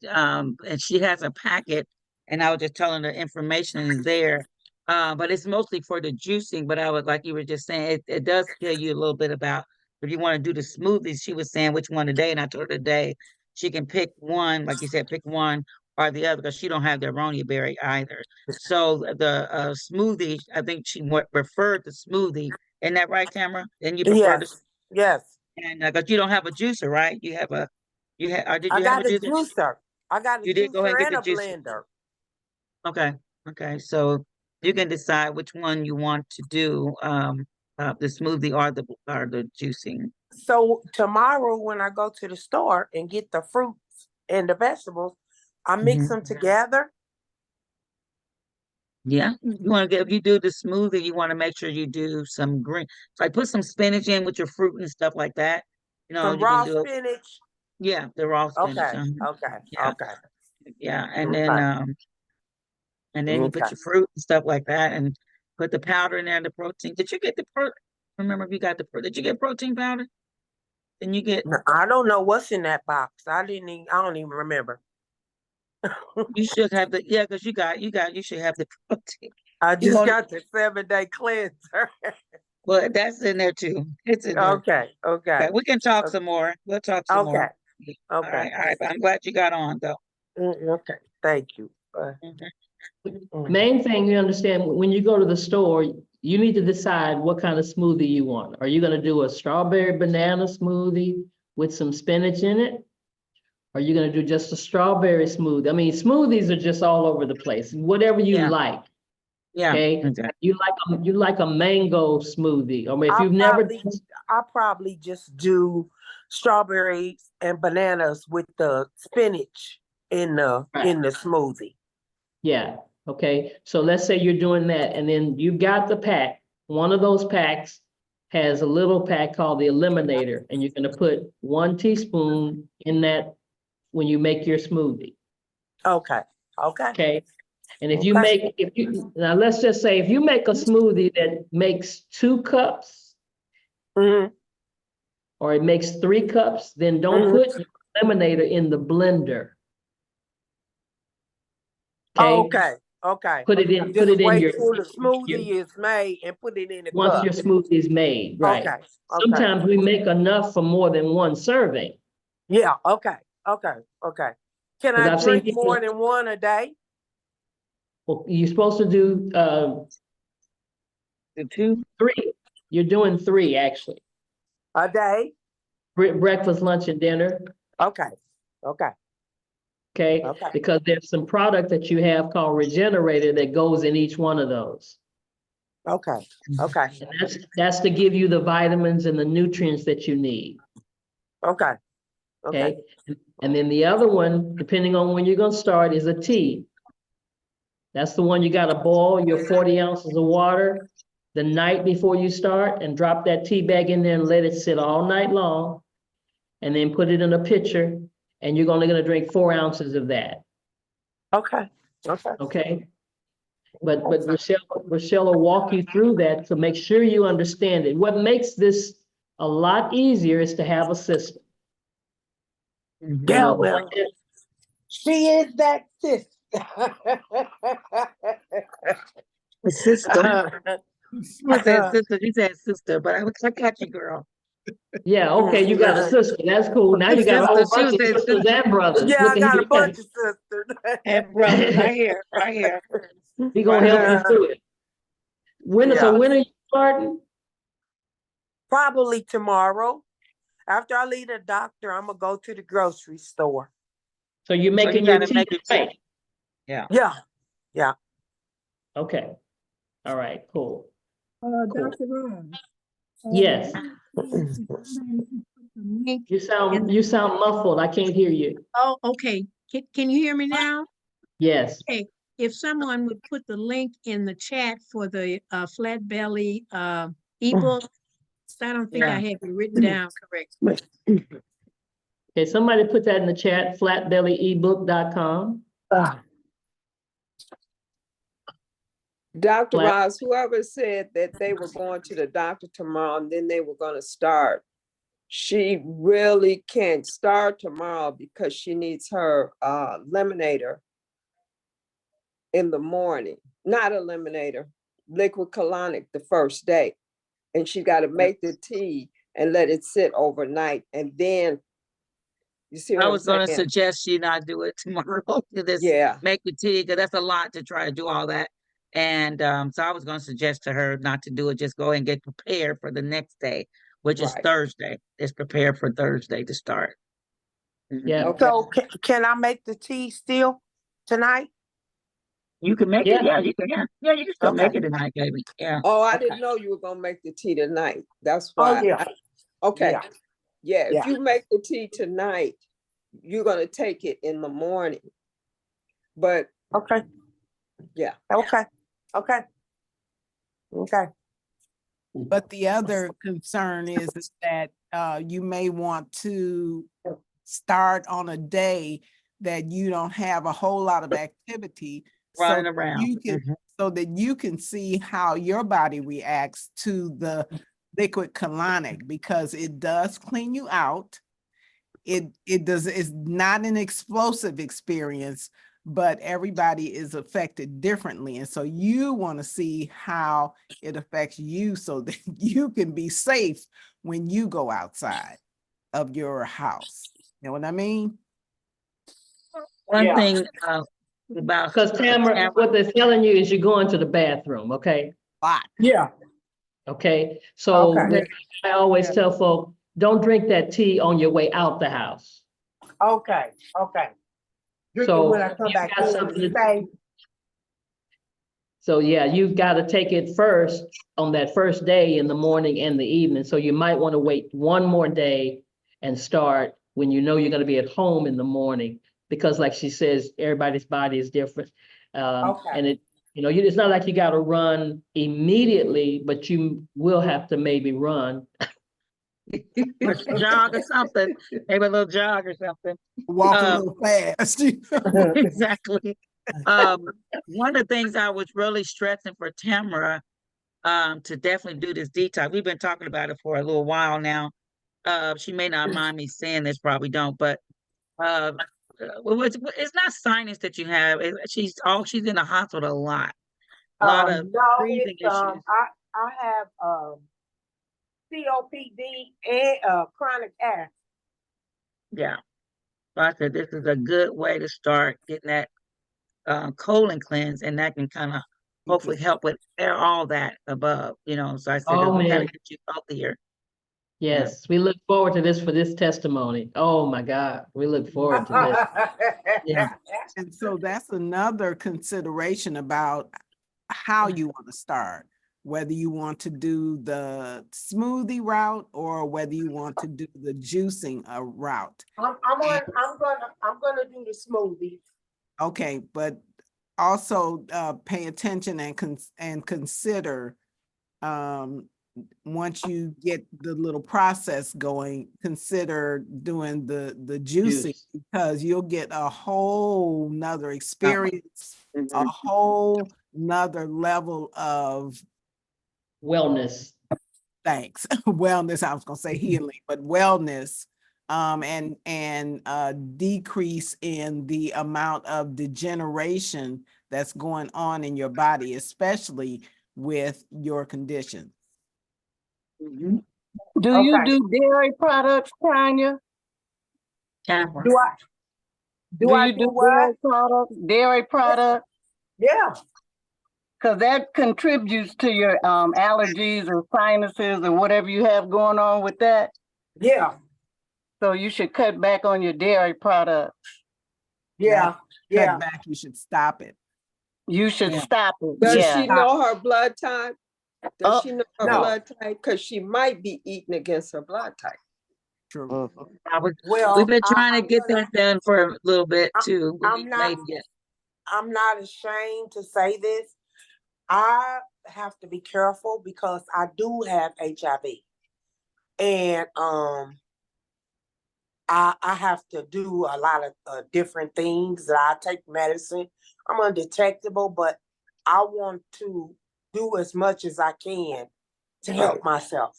and she has a packet, and I was just telling her the information is there. But it's mostly for the juicing, but I would, like you were just saying, it does tell you a little bit about if you want to do the smoothies. She was saying which one today, and I told her today she can pick one, like you said, pick one or the other, because she don't have the aronia berry either. So the smoothie, I think she preferred the smoothie. Isn't that right, Tamara? And you prefer the, Yes. and because you don't have a juicer, right? You have a, or did I you have got a a juicer? juicer. I got a You did go ahead juicer and and get the a juicer. blender. Okay, okay. So you can decide which one you want to do, the smoothie or the juicing. So tomorrow when I go to the store and get the fruits and the vegetables, I mix Mhm. them together. Yeah, you want to get, if you do the smoothie, you want to make sure you do some green, like put some spinach in with your fruit and stuff like that. You know, Some you can raw do it. spinach. Yeah, the raw spinach. Okay, okay, Yeah, okay, yeah. okay, And then you put okay. your fruit and stuff like that and put the powder in there, the protein. Did you get the remember if you got did you get protein powder? Then you get, Now, I don't know what's in that box. I don't even remember. you should have yeah, because you should have the protein. I You just want, got the 7-day cleanser. well, that's in there too. It's in there. Okay, okay, Okay, we can talk some more. We'll talk some okay, more. All okay. right, all right. But I'm glad you got on though. Okay, thank you. Main thing you understand, when you go to the store, you need to decide what kind of smoothie you want. Are you gonna do a strawberry banana smoothie with some spinach in it? Are you gonna do just a strawberry smoothie? I mean, smoothies are just all over the place, whatever you Yeah. like. Yeah, Okay, exactly. you like a mango smoothie, or if you've never done, I'll probably just do strawberries and bananas with the spinach in the smoothie. yeah, okay. So let's say you're doing that, and then you got the pack. One of those packs has a little pack called the Eliminator, and you're gonna put 1 teaspoon in that when you make your smoothie. Okay, okay. Okay. And if you make, now let's just say, if you make a smoothie that makes 2 cups, or it makes 3 cups, then don't put your eliminator in the blender. Okay, okay. Put it in, Just wait your, till the smoothie is made and put it in the once cup. your smoothie is made, right? Okay, okay. Sometimes we make enough for more than 1 serving. Yeah, okay, okay, okay. Can 'Cause I I've seen drink people- more than one a day? Well, you're supposed to do, The 2? 3. You're doing 3, actually. A day? Breakfast, lunch, and dinner. Okay, okay. Okay, Okay. because there's some product that you have called Regenerator that goes in each one of those. Okay, okay, And that's to give you the vitamins and the nutrients that you need. okay, okay. Okay, and then the other one, depending on when you're gonna start, is a tea. That's the one you gotta boil your 40 ounces of water the night before you start, and drop that tea bag in there and let it sit all night long. And then put it in a pitcher, and you're only gonna drink 4 ounces of that. Okay, okay. Okay? But Rochelle will walk you through that to make sure you understand it. What makes this a lot easier is to have a system. Yeah, well, she is that sister. Sister. You said sister, you said sister, but I got you, girl. Yeah, okay, you got a sister. That's cool. Now you got a whole bunch of sisters and brothers. Yeah, I Look got at a bunch of here. sisters. And brothers, right here, right here. We gonna help you through it. So when are you starting? Probably tomorrow. After I leave the doctor, I'm gonna go to the grocery store. So you're So making you your gotta tea make it tonight? tea. Yeah. Yeah. Okay. All right, cool. Cool. Dr. Ron. Yes, Link you in- sound muffled. I can't hear you. Oh, okay. Can you hear me now? Yes. Okay, if someone would put the link in the chat for the Flat Belly ebook. I don't think I Yeah. have it written down correctly. Okay, somebody put that in the chat, flatbellyebook.com. Dr. Flat- Ross, whoever said that they were going to the doctor tomorrow and then they were gonna start, she really can't start tomorrow because she needs her eliminator in the morning, not eliminator, liquid colonic the first day. And she got to make the tea and let it sit overnight. And then, you see what I I'm was gonna saying? suggest you not do it tomorrow. This Yeah, make the tea, because that's a lot to try to do all that. And so I was gonna suggest to her not to do it, just go and get prepared for the next day, which is Right. Thursday. It's prepared for Thursday to start. Mhm. Yeah. okay. So can I make the tea still tonight? You can make Yeah. it, yeah, you can, yeah, you can still Okay. make it tonight, baby. Yeah. Oh, I Okay. didn't know you were gonna make the tea tonight. That's Oh, why. yeah. Okay, Yeah. yeah, if Yeah. you make the tea tonight, you're gonna take it in the morning. But Okay. yeah, Okay. Okay. Okay. But the other concern is that you may want to start on a day that you don't have a whole lot of activity. So Running that around. you can, Mhm. so that you can see how your body reacts to the liquid colonic, because it does clean you out. It's not an explosive experience, but everybody is affected differently. And so you want to see how it affects you so that you can be safe when you go outside of your house. You know what I mean? One Yeah. thing about Because Tamara, what they're telling you is you're going to the bathroom, okay? Lot. Yeah. Okay, so Okay. I always tell folk, don't drink that tea on your way out the house. Okay. Okay. Drink it So when I come you back got in something to to- say. So yeah, you've got to take it first on that first day in the morning and the evening. So you might want to wait one more day and start when you know you're going to be at home in the morning. Because like she says, everybody's body is different. Okay. And it's not like you got to run immediately, but you will have to maybe run. jog or something, maybe a little jog or something. Walk a little fast. Exactly. One of the things I was really stressing for Tamara, to definitely do this detox. We've been talking about it for a little while now. She may not mind me saying this, probably don't, but it's not sinus that you have. She's in the hospital a lot. A lot of No, breathing it's issues. I have COPD and chronic asthma. Yeah. So I said this is a good way to start getting that colon cleanse, and that can kind of hopefully help with all that above, So I said, Oh, we gotta man. get you healthier. Yes, we look forward to this for this testimony. Oh my God, we look forward to this. Yeah. And so that's another consideration about how you want to start, whether you want to do the smoothie route or whether you want to do the juicing route. I'm gonna do the smoothie. Okay, but also pay attention and consider once you get the little process going, consider doing the juicing, because you'll get a whole nother experience, a whole nother level of Wellness. thanks. Wellness, I was gonna say healing, but wellness, and decrease in the amount of degeneration that's going on in your body, especially with your condition. Do you do dairy products, Tanya? Tamara. Do I do what? Dairy products? Yeah. Because that contributes to your allergies or sinuses or whatever you have going on with that. Yeah. So you should cut back on your dairy products. Yeah, yeah. Cut back, you should stop it. You should Yeah. stop it. Does Yeah. she know her blood type? Does she know her No. blood type? Because she might be eating against her blood type. True. Mhm. Well, We've been I- trying to I'm get gonna- that done for a little bit too. but I'm we not- made it yet. I'm not ashamed to say this. I have to be careful because I do have HIV. And I have to do a lot of different things that I take medicine. I'm undetectable, but I want to do as much as I can to help myself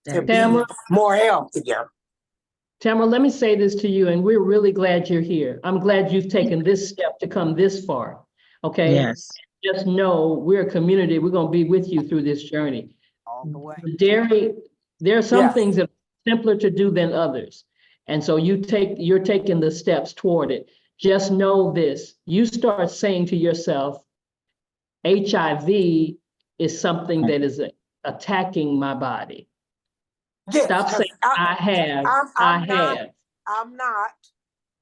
to be Tamara? more healthier. Tamara, let me say this to you, and we're really glad you're here. I'm glad you've taken this step to come this far, okay? Yes. Just know we're a community. We're gonna be with you through this journey. All the way. Dairy, there are some Yes. things that are simpler to do than others. And so you're taking the steps toward it. Just know this, you start saying to yourself, HIV is something that is attacking my body. Yes, Stop 'cause saying I have, I'm not- have. I'm not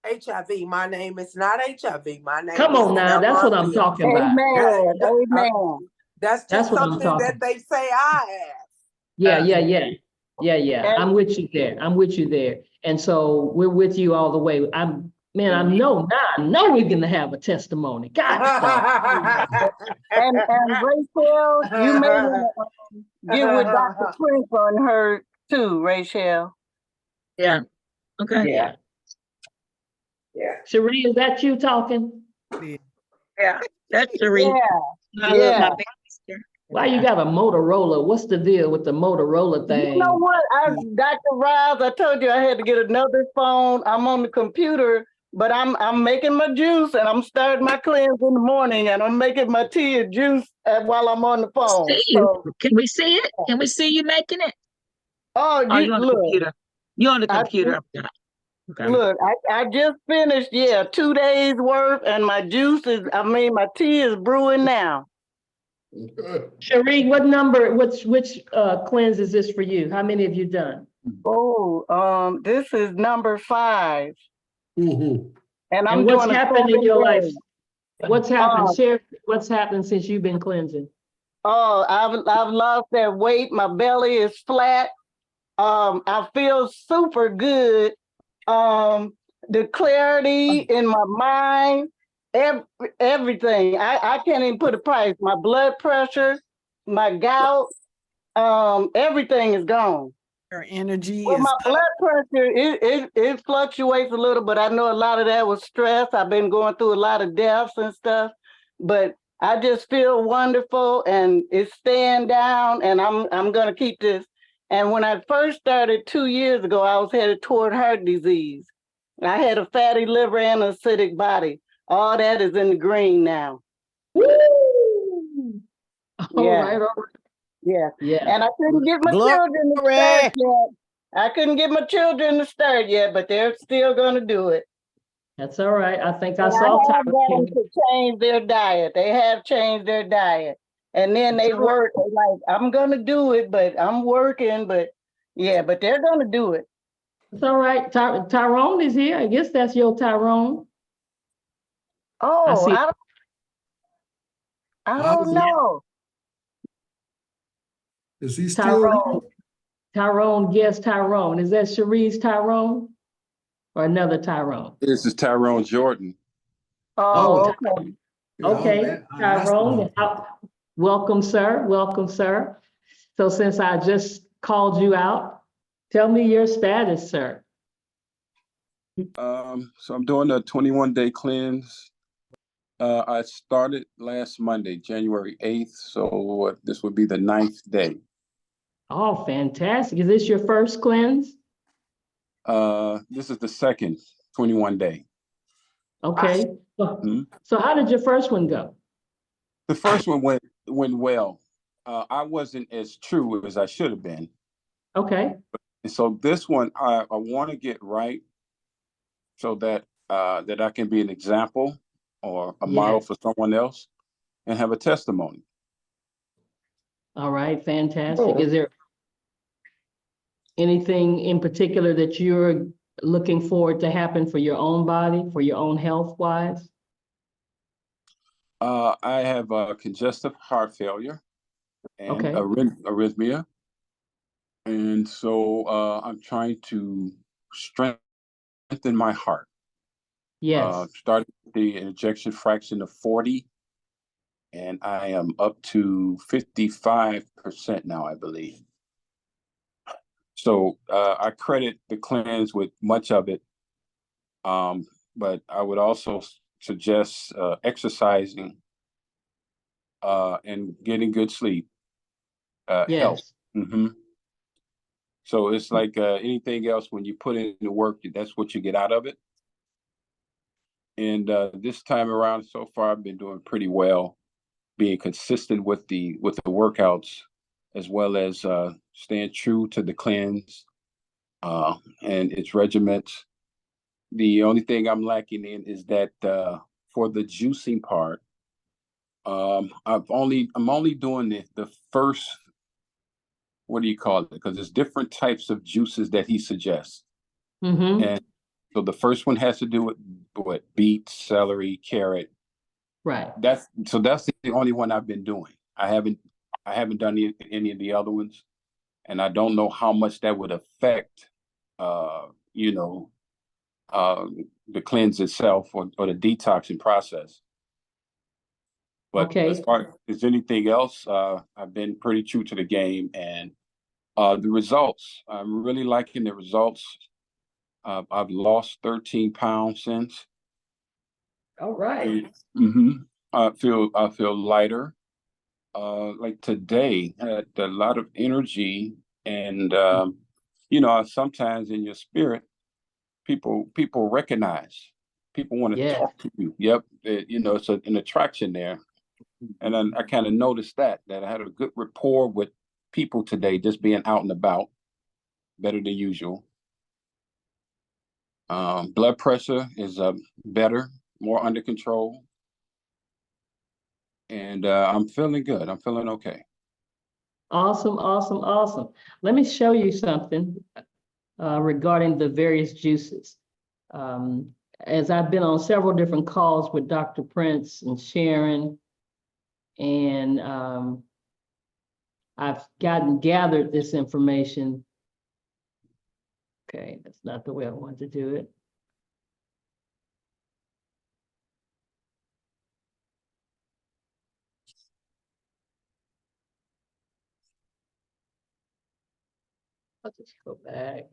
HIV. My name is not HIV. My name Come is on now, that's what I'm Tamara talking about. Amen. That- Amen. That's That's just what I'm something talking that they say I have. Yeah. And- I'm with you there. I'm with you there. And so we're with you all the way. I know we're gonna have a testimony. God. And Rachel, you may want to get with Dr. Prince on her too, Rachel. Yeah. Okay. Yeah. Yeah. Cherie, is that you talking? Yeah. That's the reason. Yeah. I love my Yeah. baby. Why you got a Motorola? What's the deal with the Motorola thing? You know what? Dr. Roz, I told you I had to get another phone. I'm on the computer, but I'm making my juice and I'm starting my cleanse in the morning and I'm making my tea and juice while I'm on the phone. See you. Can we see it? Can we see you making it? Oh, Oh, you on the look, computer? You on the I- computer up there? Okay. look, I just finished, 2 days worth and my my tea is brewing now. Cherie, what number, which cleanse is this for you? How many have you done? Oh, this is number 5. Mhm. And I'm And what's doing a happened in your 7 life? days. What's happened? Uh, Share what's happened since you've been cleansing. Oh, I've lost that weight. My belly is flat. I feel super good. The clarity in my mind, everything. I can't even put a price. My blood pressure, my gout, everything is gone. Your energy Well, is my blood pressure, it fluctuates a little, but I know a lot of that was stress. I've been going through a lot of deaths and stuff, but I just feel wonderful and it's staying down and I'm gonna keep this. And when I first started 2 years ago, I was headed toward heart disease. I had a fatty liver and an acidic body. All that is in the green now. Woo! All Yeah. right, all right. Yeah. Yeah. And I couldn't get my children to start yet. I couldn't get my children to start yet, but they're still gonna do it. That's all right. I think I And saw I have Tyra got them King. to change their diet. They have changed their diet. And then they work, they're like, I'm gonna do it, but I'm working, but they're gonna do it. It's all right. Tyrone is here. I guess that's your Tyrone. Oh, see. I don't know. Is he still? Tyrone, guess Tyrone. Is that Cherie's Tyrone? Or another Tyrone? This is Tyrone Jordan. Oh, okay. Okay, Tyrone, welcome, sir. Welcome, sir. So since I just called you out, tell me your status, sir. So I'm doing a 21-day cleanse. I started last Monday, January 8th. So this would be the 9th day. Oh, fantastic. Is this your first cleanse? This is the second 21-day. Okay. So how did your first one go? The first one went well. I wasn't as true as I should have been. Okay. And so this one, I want to get right so that that I can be an example or a model for someone else and have a testimony. All right, fantastic. Is there Anything in particular that you're looking forward to happen for your own body, for your own health wise? I have congestive heart failure and Okay. arrhythmia. And so I'm trying to strengthen my heart. Yes. Started with the ejection fraction of 40, and I am up to 55% now, I believe. So I credit the cleanse with much of it. But I would also suggest exercising and getting good sleep helps. Yes. So it's like anything else, when you put in the work, that's what you get out of it. And this time around, so far, I've been doing pretty well, being consistent with the workouts, as well as staying true to the cleanse and its regiments. The only thing I'm lacking in is that for the juicing part, I'm only doing the first, what do you call it? Because there's different types of juices that he suggests. And so the first one has to do with what? Beet, celery, carrot. Right. That's the only one I've been doing. I haven't done any of the other ones, and I don't know how much that would affect the cleanse itself or the detoxing process. But Okay. as far as anything else, I've been pretty true to the game, and the results, I'm really liking the results. I've lost 13 pounds since. All right. I feel lighter. Like today, I had a lot of energy, and sometimes in your spirit, people recognize. People want to talk to you. Yep, it's an attraction there, and I kind of noticed that I had a good rapport with people today, just being out and about, better than usual. Blood pressure is better, more under control. And I'm feeling good. I'm feeling okay. Awesome, awesome, awesome. Let me show you something regarding the various juices. As I've been on several different calls with Dr. Prince and Sharon, and I've gathered this information. Okay, that's not the way I want to do it. I'll just go back.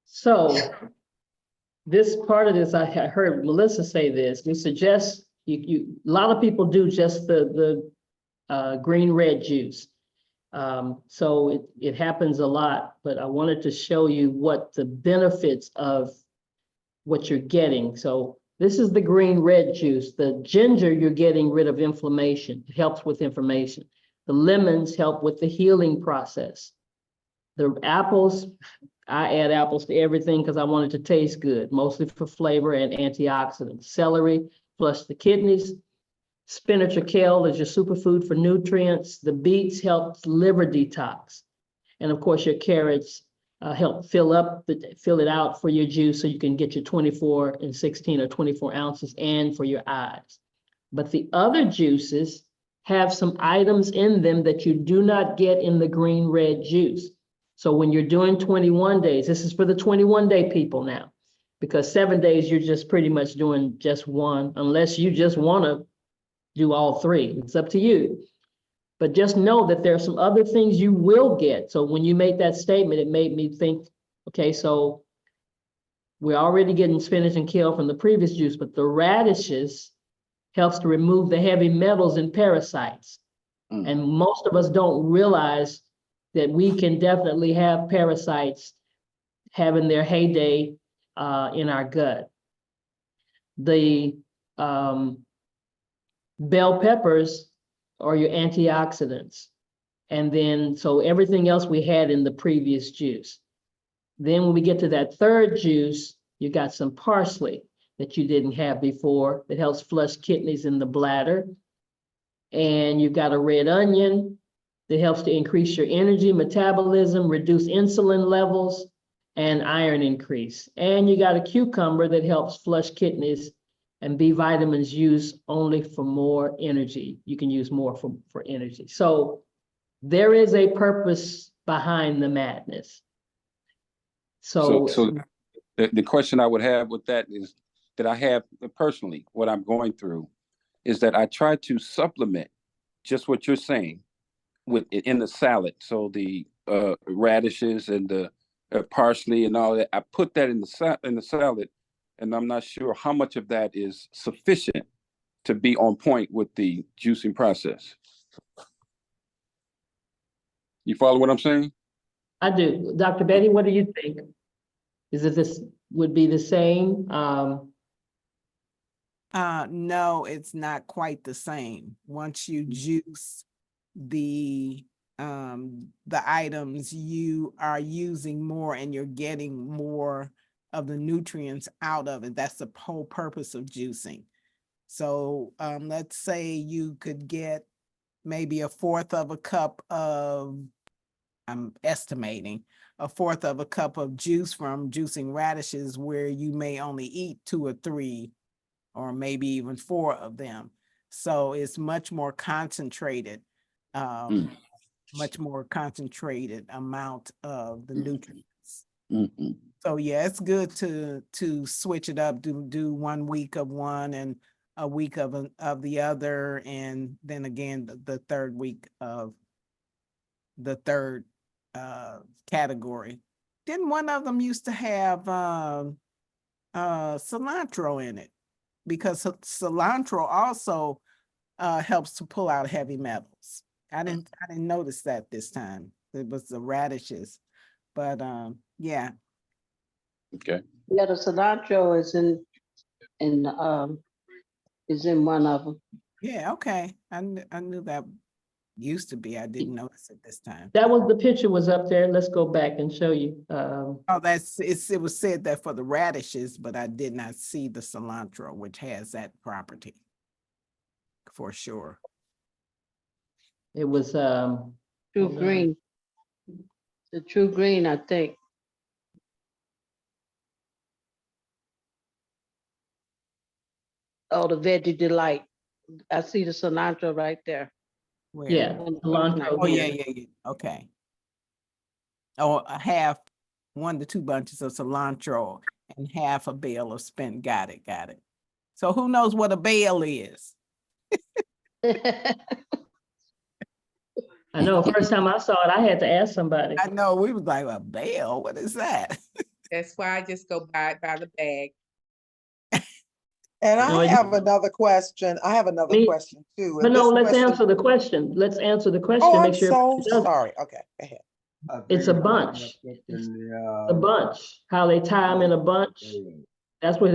So this part of this, I heard Melissa say this. We suggest a lot of people do just the green red juice. So it happens a lot, but I wanted to show you what the benefits of what you're getting. So this is the green red juice. The ginger, you're getting rid of inflammation. It helps with inflammation. The lemons help with the healing process. The apples, I add apples to everything because I want it to taste good, mostly for flavor and antioxidants. Celery, flush the kidneys. Spinach or kale is your superfood for nutrients. The beets help liver detox. And of course, your carrots help fill it out for your juice so you can get your 24 and 16 or 24 ounces and for your eyes. But the other juices have some items in them that you do not get in the green red juice. So when you're doing 21 days, this is for the 21-day people now, because 7 days, you're just pretty much doing just one, unless you just want to do all three. It's up to you. But just know that there are some other things you will get. So when you made that statement, it made me think, okay, so we're already getting spinach and kale from the previous juice, but the radishes helps to remove the heavy metals and parasites. And most of us don't realize that we can definitely have parasites having their heyday in our gut. The bell peppers are your antioxidants. And then, so everything else we had in the previous juice. Then when we get to that third juice, you got some parsley that you didn't have before that helps flush kidneys in the bladder. And you've got a red onion, that helps to increase your energy, metabolism, reduce insulin levels, and iron increase. And you got a cucumber that helps flush kidneys, and B vitamins used only for more energy. You can use more for energy. So there is a purpose behind the madness. So the question I would have with that is that I have personally, what I'm going through is that I try to supplement just what you're saying with in the salad. So the radishes and the parsley and all that, I put that in the salad, and I'm not sure how much of that is sufficient to be on point with the juicing process. You follow what I'm saying? I do. Dr. Betty, what do you think? Is it this would be the same? No, it's not quite the same. Once you juice the items, you are using more and you're getting more of the nutrients out of it. That's the whole purpose of juicing. So let's say you could get maybe a fourth of a cup of, I'm estimating, a fourth of a cup of juice from juicing radishes, where you may only eat 2 or 3 or maybe even 4 of them. So it's much more concentrated, much more concentrated amount of the nutrients. Mm-hmm. So yeah, it's good to switch it up, do 1 week of one and a week of the other, and then again the third week of the third category. Didn't one of them used to have cilantro in it? Because cilantro also helps to pull out heavy metals. I didn't notice that this time. It was the radishes, but yeah. Okay. Yeah, the cilantro is in one of them. Yeah, okay. I knew that used to be. I didn't notice it this time. That was the picture was up there. Let's go back and show you. Oh, it was said that for the radishes, but I did not see the cilantro, which has that property for sure. It was True green. The true green, I think. Oh, the Veggie Delight. I see the cilantro right there. Where? yeah, cilantro. Oh, here. yeah. Okay. Oh, a half, 1 to 2 bunches of cilantro and half a bale of spent. Got it. So who knows what a bale is? I know, first time I saw it, I had to ask somebody. I know, we was like, a bale, what is that? That's why I just go buy it by the bag. And No, I you- have another question. I have another Me- question too. But and no, this let's question- answer the question. Let's answer the question Oh, to I'm make sure. so everybody does it. sorry. Okay, go ahead. It's a bunch. A bunch, how they tie them in a bunch. That's what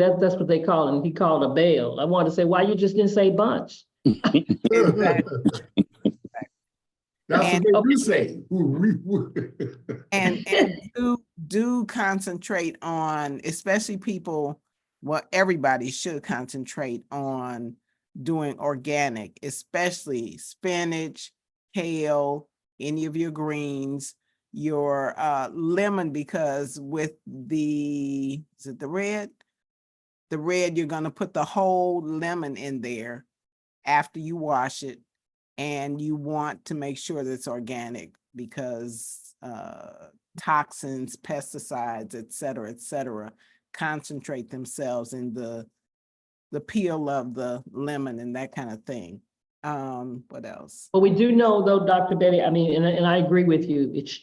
they call them. He called a bale. I wanted to say, why you just didn't say bunch? That's And- what you say. And do concentrate on, especially people, well, everybody should concentrate on doing organic, especially spinach, kale, any of your greens, your lemon, because with is it the red? The red, you're gonna put the whole lemon in there after you wash it. And you want to make sure that it's organic, because toxins, pesticides, et cetera, concentrate themselves in the peel of the lemon and that kind of thing. What else? But we do know though, Dr. Betty, I mean, and I agree with you, it's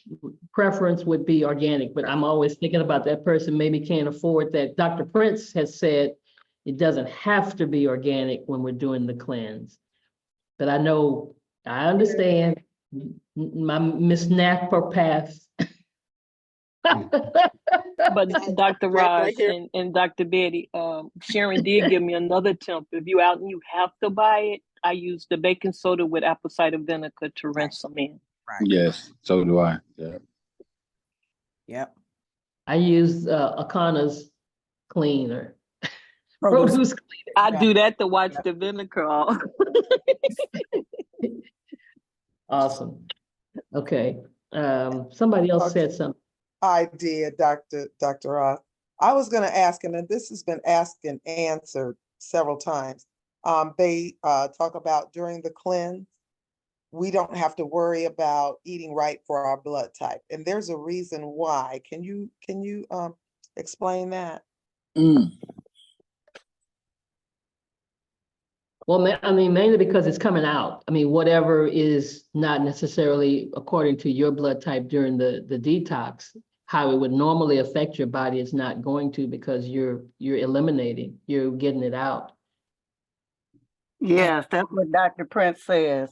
preference would be organic, but I'm always thinking about that person maybe can't afford that. Dr. Prince has said it doesn't have to be organic when we're doing the cleanse. But I know, I understand my Miss Naturopath. But Dr. Right Ross here. and Dr. Betty, Sharon did give me another tip. If you out and you have to buy it, I use the baking soda with apple cider vinegar to rinse them in. Right. Yes, so do I. Yeah. Yep. I use Akana's cleaner. Produce. Produce I do that to watch the vinegar off. Awesome. Okay, somebody else Okay. said something. I did, Dr. Ross. I was gonna ask, and then this has been asked and answered several times. They talk about during the cleanse, we don't have to worry about eating right for our blood type, and there's a reason why. Can you explain that? Well, I mean, mainly because it's coming out. I mean, whatever is not necessarily according to your blood type during the detox, how it would normally affect your body is not going to, because you're eliminating, you're getting it out. Yes, that's what Dr. Prince says.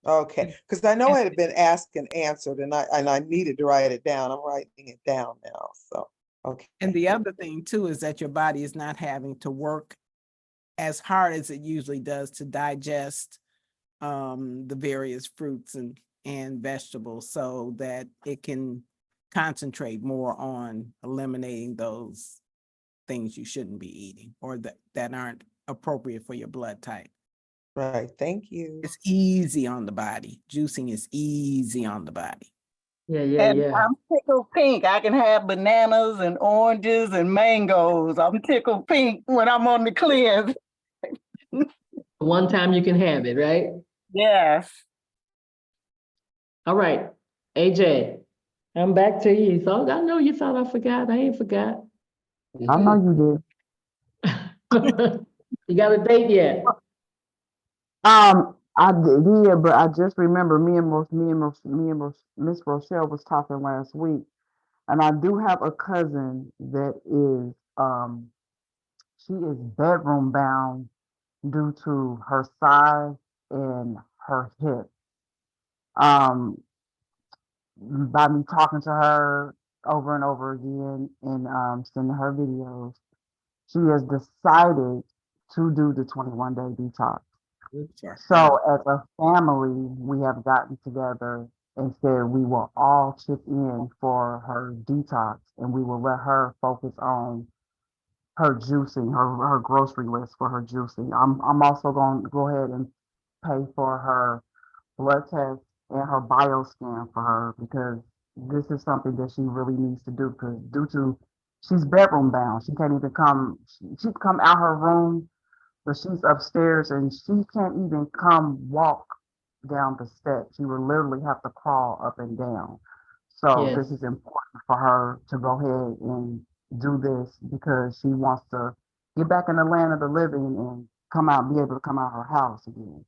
Okay, because I know it had been asked and answered, and I needed to write it down. I'm writing it down now, so, okay. And the other thing too is that your body is not having to work as hard as it usually does to digest the various fruits and vegetables, so that it can concentrate more on eliminating those things you shouldn't be eating, or that aren't appropriate for your blood type. Right, thank you. It's easy on the body. Juicing is easy on the body. Yeah, yeah, And yeah. I'm tickled pink. I can have bananas and oranges and mangoes. I'm tickled pink when I'm on the cleanse. One time you can have it, right? Yes. All right, AJ, I'm back to you. I know you thought I forgot. I ain't forgot. I know you did. You got a date yet? I did, yeah, but I just remember Miss Rochelle was talking last week, and I do have a cousin that is, she is bedroom bound due to her size and her hip. By me talking to her over and over again and sending her videos, she has decided to do the 21-day detox. So as a family, we have gotten together and said we will all chip in for her detox, and we will let her focus on her juicing, her grocery list for her juicing. I'm also going to go ahead and pay for her blood test and her bioscan for her, because this is something that she really needs to do, because due to she's bedroom bound, she can't even come, she's come out her room, but she's upstairs and she can't even come walk down the steps. She will literally have to crawl up and down. So Yes. this is important for her to go ahead and do this, because she wants to get back in the land of the living and be able to come out her house again.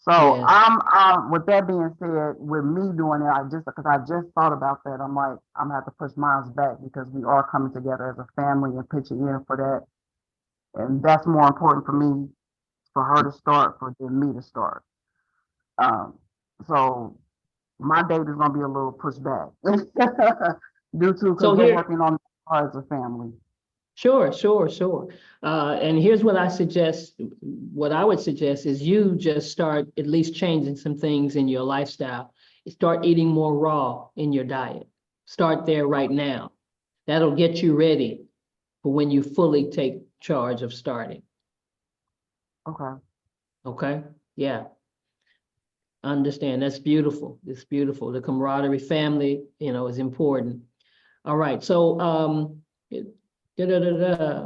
So Yes. I'm with that being said, with me doing it, because I just thought about that. I'm like, I'm gonna have to push mine back, because we are coming together as a family and pitching in for that. And that's more important for me, for her to start, than me to start. So my date is gonna be a little pushed back due to, So because we're here, working on it as a family. sure. And here's what I would suggest is you just start at least changing some things in your lifestyle. Start eating more raw in your diet. Start there right now. That'll get you ready for when you fully take charge of starting. Okay. Okay? Yeah. Understand. That's beautiful. It's beautiful. The camaraderie, family, is important. All right. So,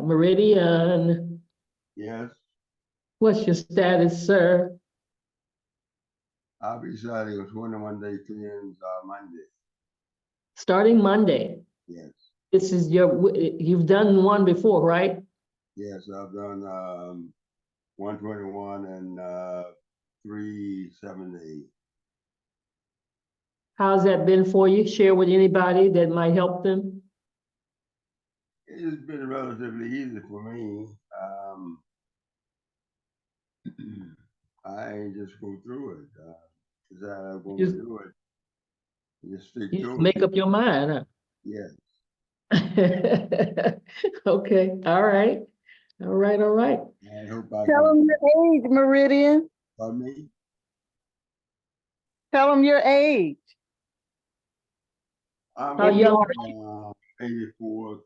Meridian, Yes, what's your status, sir? I'll be starting a 21-day cleanse Monday. Starting Monday. Yes, This is you've done one before, right? yes, I've done 121 and 3 7 days. How's that been for you? Share with anybody that might help them. It's been relatively easy for me. I ain't just go through it. Decide I'm going to do it. Just stick You to just it. make up your mind, huh? Yes. Okay. All right. All right. I hope I Tell can. them your age, Meridian. Pardon me? Tell them your age. I'm How young are on 84th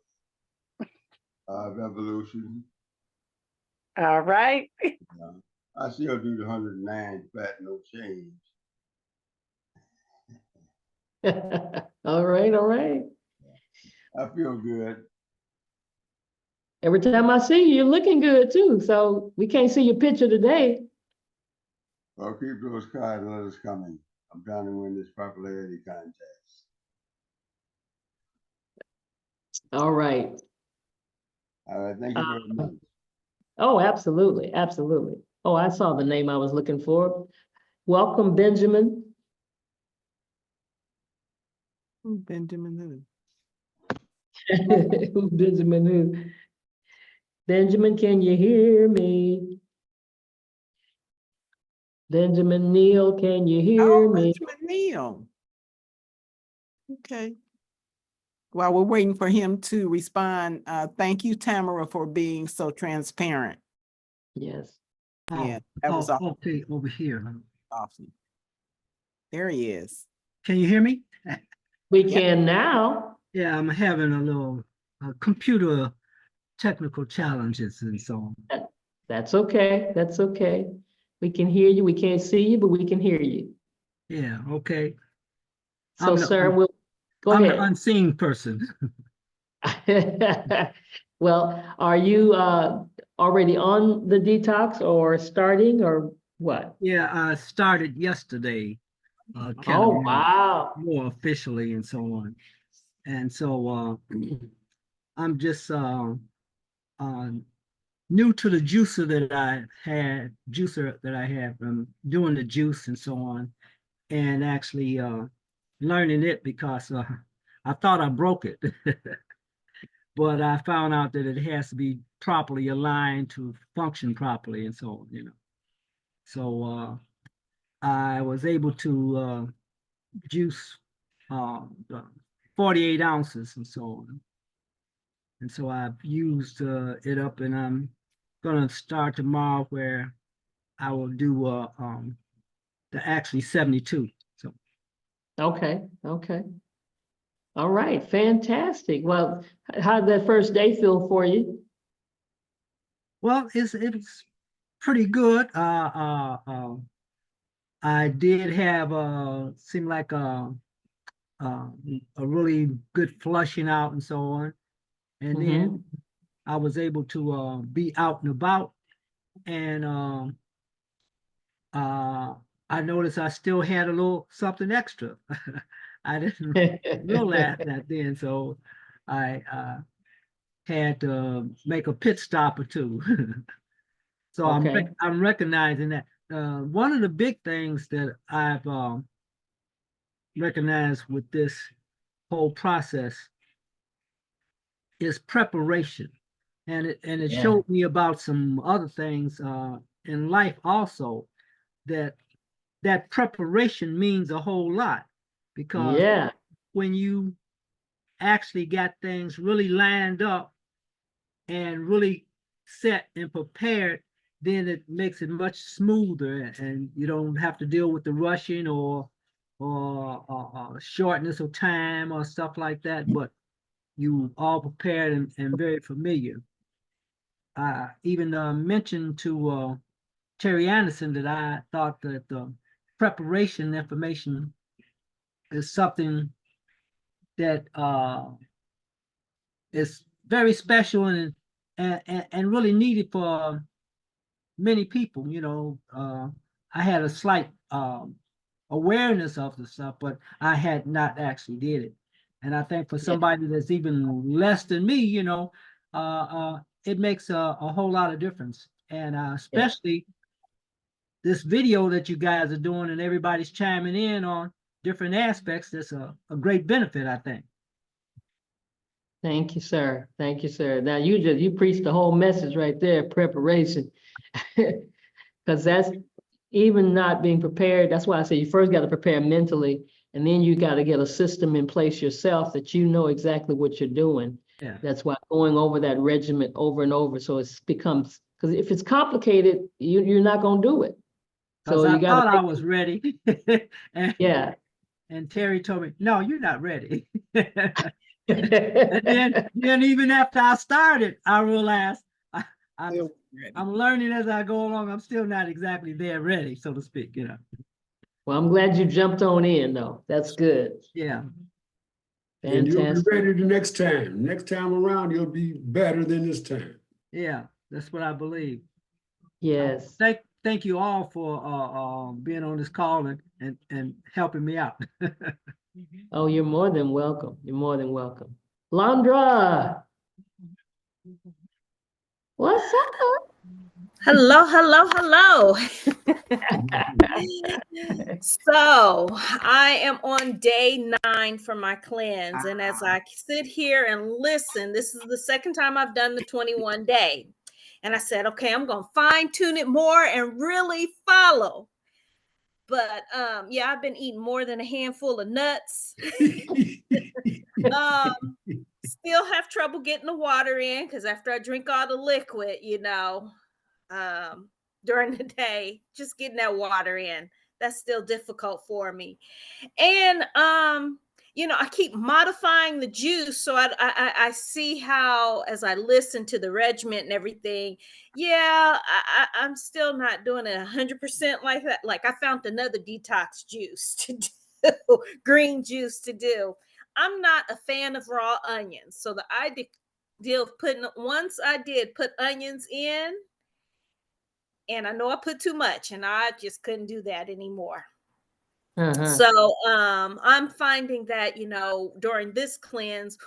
revolution. All right. I still do the 109 fat, no change. All right, all right. I feel good. Every time I see you, you're looking good too. So we can't see your picture today. Well, keep those kind letters coming. I'm trying to win this popularity contest. All right. All right, thank you very much. Oh, absolutely, absolutely. Oh, I saw the name I was looking for. Welcome, Benjamin. Benjamin Who's Benjamin who? Benjamin, can you hear me? Benjamin Neal, can you hear me? Benjamin Neal. Okay. While we're waiting for him to respond, thank you, Tamara, for being so transparent. Yes. Yeah, that was awesome. Okay, over here. Awesome. There he is. Can you hear me? We can now. Yeah, I'm having a little computer technical challenges and so on. That's okay. That's okay. We can hear you. We can't see you, but we can hear you. Yeah, okay. So, sir, we'll go I'm ahead. the unseen person. Well, are you already on the detox or starting or what? Yeah, I started yesterday. Kind Oh, of wow. more officially and so on. And so I'm just new to the juicer that I had from doing the juice and so on, and actually learning it because I thought I broke it. But I found out that it has to be properly aligned to function properly and so on, you know. So I was able to juice 48 ounces and so on. And so I've used it up, and I'm gonna start tomorrow where I will do the actually 72. So Okay, okay. All right, fantastic. Well, how did that first day feel for you? well, it's pretty good. I did have seemed like a really good flushing out and so on. And then I was able to be out and about, and I noticed I still had a little something extra. I didn't realize that then, so I had to make a pit stop or two. So Okay. I'm recognizing that. One of the big things that I've recognized with this whole process is preparation, and it Yeah. showed me about some other things in life also, that preparation means a whole lot, because Yeah. when you actually got things really lined up and really set and prepared, then it makes it much smoother, and you don't have to deal with the rushing or shortness of time or stuff like that, but you all prepared and very familiar. I even mentioned to Terry Anderson that I thought that the preparation information is something that is very special and really needed for many people. You know, I had a slight awareness of the stuff, but I had not actually did it. And I think for somebody that's even less than me, you know, it makes a whole lot of difference. And especially this video that you guys are doing and everybody's chiming in on different aspects, that's a great benefit, I think. Thank you, sir. Thank you, sir. Now you preached the whole message right there, preparation. Because that's even not being prepared. That's why I say you first got to prepare mentally, and then you got to get a system in place yourself that you know exactly what you're doing. Yeah. That's why going over that regimen over and over, so it becomes, because if it's complicated, you're not going to do it. Because So I you got thought I to. was ready. Yeah. And Terry told me, no, you're not ready. And then even after I started, I realized I'm learning as I go along. I'm still not exactly there ready, so to speak, you know. Well, I'm glad you jumped on in though. That's good. Yeah. And you'll be Fantastic. ready the next time. Next time around, you'll be better than this time. Yeah, that's what I believe. Yes. Thank you all for being on this call and helping me out. Oh, you're more than welcome. You're more than welcome. Landra. What's up? Hello, hello, hello. So I am on day 9 for my cleanse. And as I sit here and listen, this is the second time I've done the 21 day. And I said, okay, I'm going to fine tune it more and really follow. But yeah, I've been eating more than a handful of nuts. Still have trouble getting the water in because after I drink all the liquid, during the day, just getting that water in, that's still difficult for me. And I keep modifying the juice, so I see how, as I listen to the regimen and everything, I'm still not doing it 100% like that. Like I found another detox juice to do, green juice to do. I'm not a fan of raw onions, so the idea of once I did put onions in, and I know I put too much, and I just couldn't do that anymore. So I'm finding that, during this cleanse,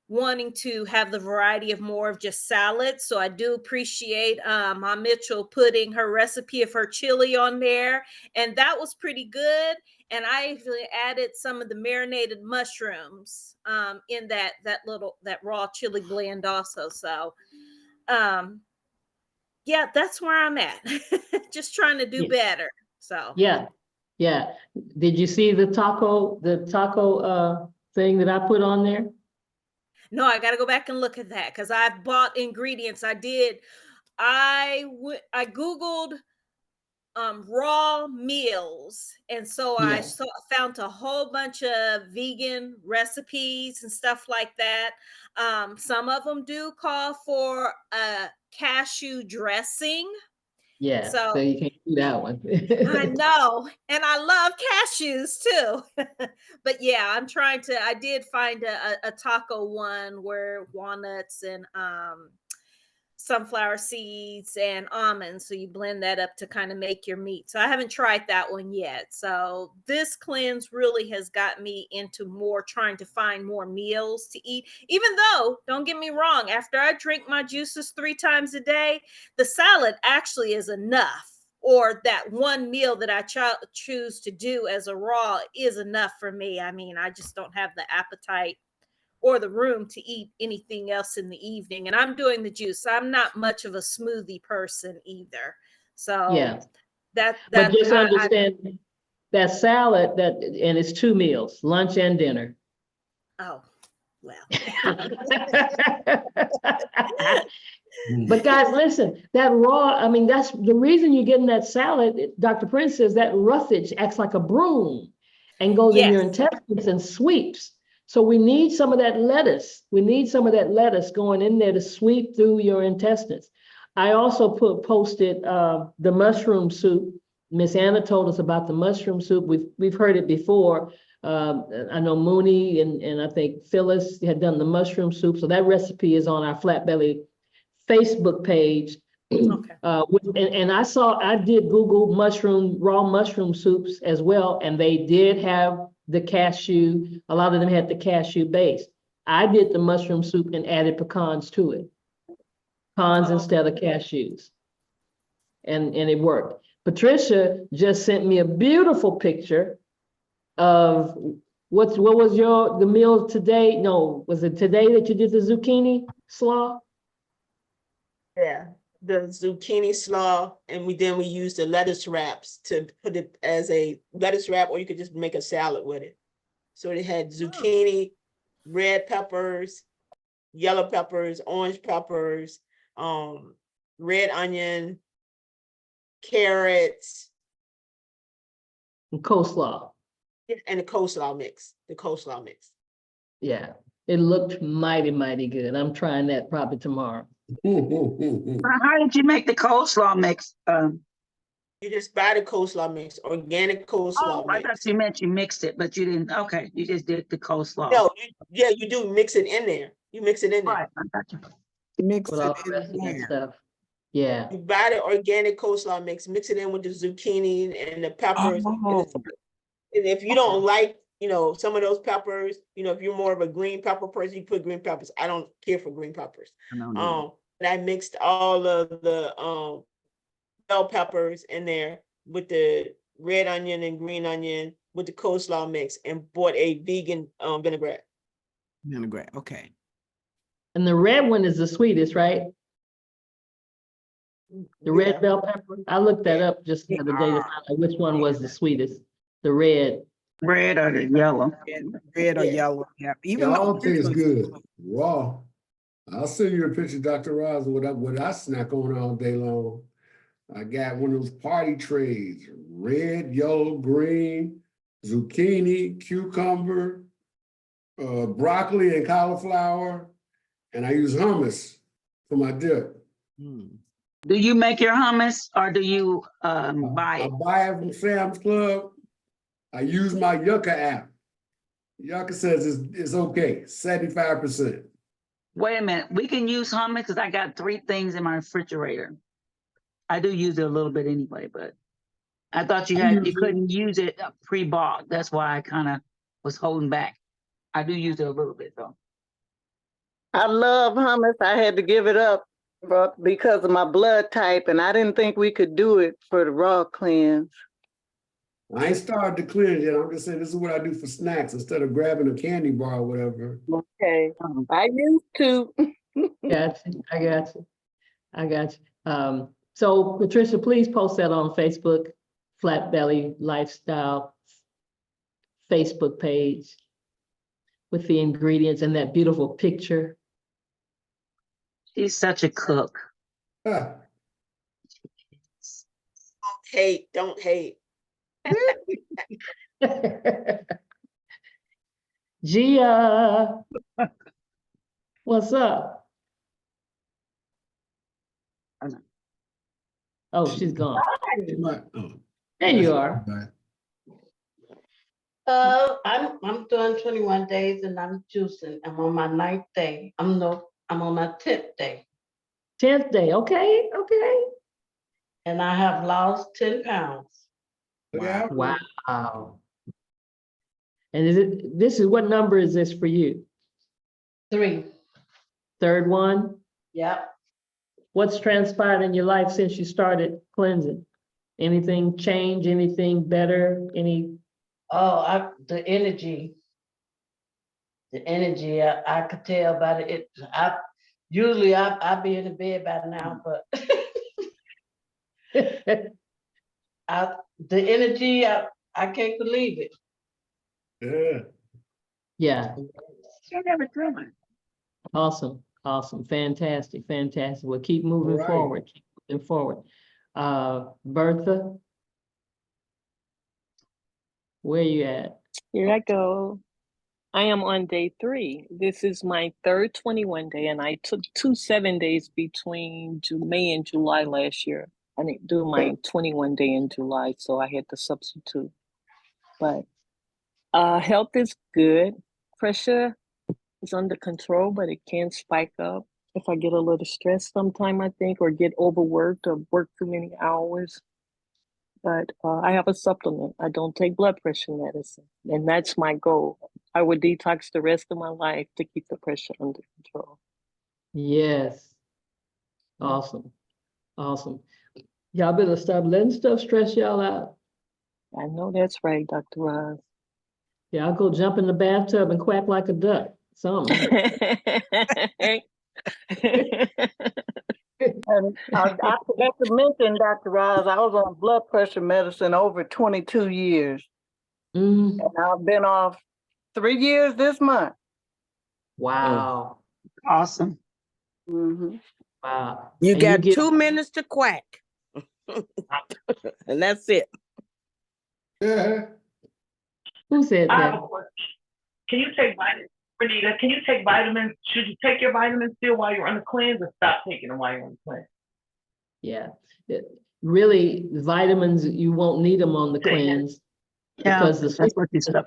wanting to have the variety of more of just salad. So I do appreciate Ma Mitchell putting her recipe of her chili on there. And that was pretty good. And I even added some of the marinated mushrooms in that raw chili blend also. So yeah, that's where I'm at. Just trying to do better. So Yeah. Did you see the taco thing that I put on there? no, I got to go back and look at that because I bought ingredients. I Googled raw meals, and so I found a whole bunch of vegan recipes and stuff like that. Some of them do call for a cashew dressing. Yeah, so So you can't do that one. I know, and I love cashews too. But yeah, I did find a taco one where walnuts and sunflower seeds and almonds. So you blend that up to kind of make your meat. So I haven't tried that one yet. So this cleanse really has got me into more trying to find more meals to eat. Even though, don't get me wrong, after I drink my juices 3 times a day, the salad actually is enough. Or that one meal that I choose to do as a raw is enough for me. I mean, I just don't have the appetite or the room to eat anything else in the evening. And I'm doing the juice. I'm not much of a smoothie person either. So Yeah. but just understand that salad and it's 2 meals, lunch and dinner. Oh, well. But guys, listen, that raw, I mean, that's the reason you're getting that salad. Dr. Prince says that roughage acts like a broom and goes in your intestines and sweeps. So we need some of that lettuce. We need some of that lettuce going in there to sweep through your intestines. I also posted the mushroom soup. Miss Anna told us about the mushroom soup. We've heard it before. I know Mooney and I think Phyllis had done the mushroom soup. So that recipe is on our Flat Belly Facebook page. Okay. And I did Google raw mushroom soups as well, and they did have the cashew. A lot of them had the cashew base. I did the mushroom soup and added pecans to it. Pecans instead of cashews. And it worked. Patricia just sent me a beautiful picture of what was the meal today? No, was it today that you did the zucchini slaw? Yeah, the zucchini slaw, and we use the lettuce wraps to put it as a lettuce wrap, or you could just make a salad with it. So it had zucchini, red peppers, yellow peppers, orange peppers, red onion, carrots, and coleslaw. And the coleslaw mix. Yeah, it looked mighty, mighty good. I'm trying that probably tomorrow. How did you make the coleslaw mix? You just buy the coleslaw mix, organic Oh, coleslaw I mix. thought you meant you mixed it, but you didn't. Okay, you just did the coleslaw. No, yeah, you do mix it in there. You mix it in there. Right, I got you. Mix With it all the in rest of that there. stuff. Yeah. You buy the organic coleslaw mix, mix it in with the zucchini and the peppers. Oh, And if you don't like, some of those peppers, if you're more of a green pepper person, you put green peppers. I don't care for green peppers. And I mixed all of the bell peppers in there with the red onion and green onion with the coleslaw mix and bought a vegan vinaigrette. vinaigrette, okay. And the red one is the sweetest, right? The red Yeah. bell pepper. I looked that up just the other day to find out which one was the sweetest. The red. Red or the yellow. Red or Yeah. yellow, yeah. It Even all though tastes good, raw. I'll send you a picture, Dr. Roz, of what I snack on all day long. I got one of those party trays, red, yellow, green, zucchini, cucumber, broccoli and cauliflower, and I use hummus for my dip. Do you make your hummus or do you buy I it? buy it from Sam's Club. I use my Yucca app. Yucca says it's okay, 75%. Wait a minute, we can use hummus because I got 3 things in my refrigerator. I do use it a little bit anyway, but I thought you couldn't use it pre-bought. That's why I kind of was holding back. I do use it a little bit though. I love hummus. I had to give it up because of my blood type, and I didn't think we could do it for the raw cleanse. I ain't started to cleanse yet. I'm just saying this is what I do for snacks instead of grabbing a candy bar or whatever. Okay, I used to. Gotcha. I got you. So Patricia, please post that on Facebook, Flat Belly Lifestyle Facebook page with the ingredients and that beautiful picture. She's such a cook. Don't hate. Gia, what's up? Oh, she's gone. There you are. I'm doing 21 days and I'm juicing. I'm on my 9th day. I'm on my 10th day. 10th day, okay. And I have lost 10 pounds. Wow. And this is what number is this for you? 3. Third one? Yep. What's transpired in your life since you started cleansing? Anything change, anything better, The energy, I could tell by it. Usually I be in the bed by now, but the energy, I can't believe it. Yeah. You're never doing. Awesome. Fantastic. We'll keep moving Right. forward. Bertha? Where you at? Here I go. I am on day 3. This is my third 21 day, and I took 2 7 days between May and July last year. I didn't do my 21 day in July, so I had to substitute. But health is good. Pressure is under control, but it can spike up if I get a little stressed sometime, I think, or get overworked or work too many hours. But I have a supplement. I don't take blood pressure medicine, and that's my goal. I would detox the rest of my life to keep the pressure under control. Yes. Awesome. Y'all better stop letting stuff stress y'all out. I know that's right, Dr. Roz. Yeah, I'll go jump in the bathtub and quack like a duck. Something. And I forgot to mention, Dr. Roz, I was on blood pressure medicine over 22 years. And I've been off 3 years this month. Wow. Awesome. Wow. You And got get- 2 minutes to quack. And that's it. Who said I have that? a question. Can you take vitamins, Renita? Can you take vitamins? Should you take your vitamins still while you're on the cleanse, or stop taking them while you're on the cleanse? Yeah. really vitamins, you won't need them on the cleanse. Yeah, Because that's what you said.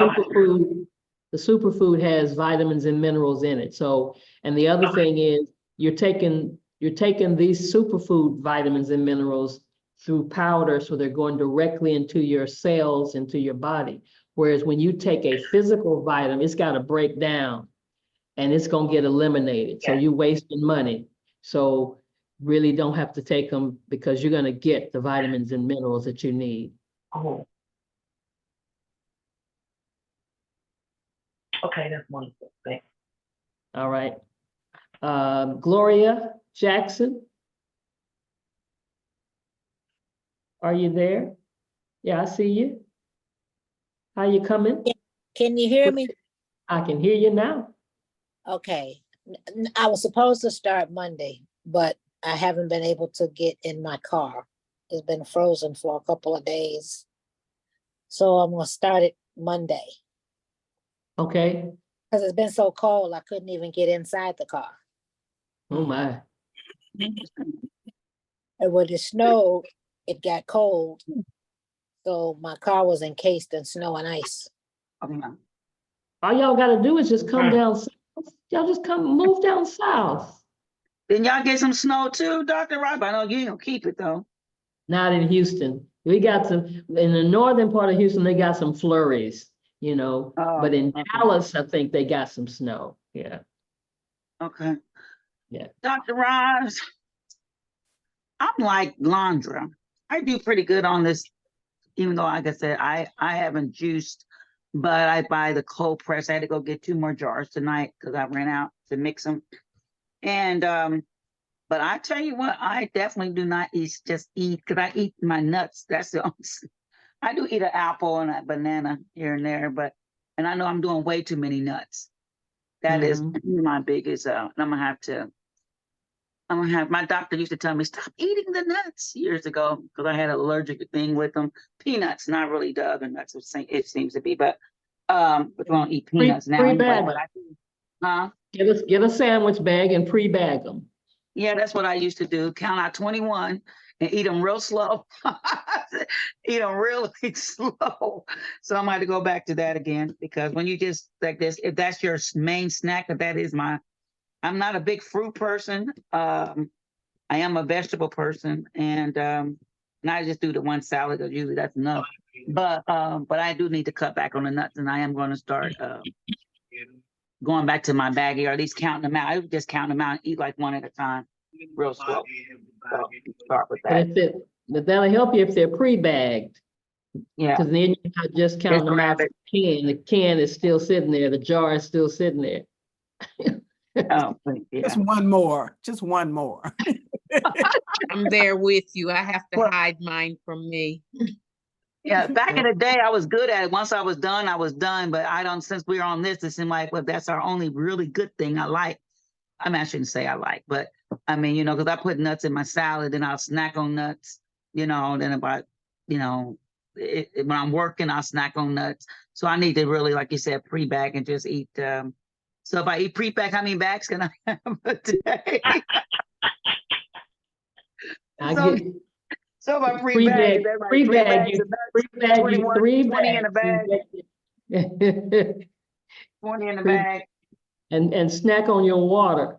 the superfood has vitamins and minerals in it. So, and the other thing is you're taking these superfood vitamins and minerals through powder, so they're going directly into your cells, into your body. Whereas when you take a physical vitamin, it's got to break down and it's going to get eliminated. So you're wasting money. So really don't have to take them because you're going to get the vitamins and minerals that you need. Oh. Okay, that's wonderful. Thanks. All right. Gloria Jackson. Are you there? Yeah, I see you. How you coming? Can you hear me? I can hear you now. Okay. I was supposed to start Monday, but I haven't been able to get in my car. It's been frozen for a couple of days. So I'm gonna start it Monday. Okay. Because it's been so cold, I couldn't even get inside the car. Oh my. And when it snowed, it got cold. So my car was encased in snow and ice. All y'all gotta do is just come down south. Y'all just move down south. Then y'all get some snow too, Dr. Rob? I know you ain't gonna keep it though. Not in Houston. We got some, in the northern part of Houston, they got some flurries, you know, but in Dallas, I think they got some snow. Yeah. Okay. Yeah. Dr. Roz, I'm like Londra. I do pretty good on this, even though, like I said, I haven't juiced, but I buy the cold press. I had to go get 2 more jars tonight because I ran out to mix them. And but I tell you what, I definitely do not just eat because I eat my nuts. That's the only. I do eat an apple and a banana here and there, and I know I'm doing way too many nuts. That is my biggest. I'm gonna have. My doctor used to tell me stop eating the nuts years ago because I had an allergic thing with them. Peanuts, not really the other nuts. It seems to be, but we don't eat peanuts now. Anyway, but Get a sandwich bag and pre-bag them. Yeah, that's what I used to do. Count out 21 and eat them real slow. Eat them really slow. So I'm going to go back to that again because when you just like this, if that's your main snack, that is I'm not a big fruit person. I am a vegetable person, and I just do the one salad. Usually that's enough. But I do need to cut back on the nuts, and I am going to start going back to my baggie, or at least counting them out. I would just count them out and eat like one at a time, real slow. So start with that. But that'll help you if they're pre-bagged. Yeah. Because then you're not just counting them out from the can. The can is still sitting there. The jar is still sitting there. Oh, yeah. Just one more. Just one more. I'm there with you. I have to hide mine from me. Yeah, back in the day, I was good at it. Once I was done. But I don't, since we're on this, it seemed like, well, that's our only really good thing I like. I mean, I shouldn't say I like, but I mean, you know, because I put nuts in my salad and I'll snack on nuts, you know, then about, you know, when I'm working, I'll snack on nuts. So I need to really, like you said, pre-bag and just eat. So if I eat pre-bag, how many bags can I have a day? So if I pre-bag, pre-bag 20 in a bag. 20 in a bag. And snack on your water.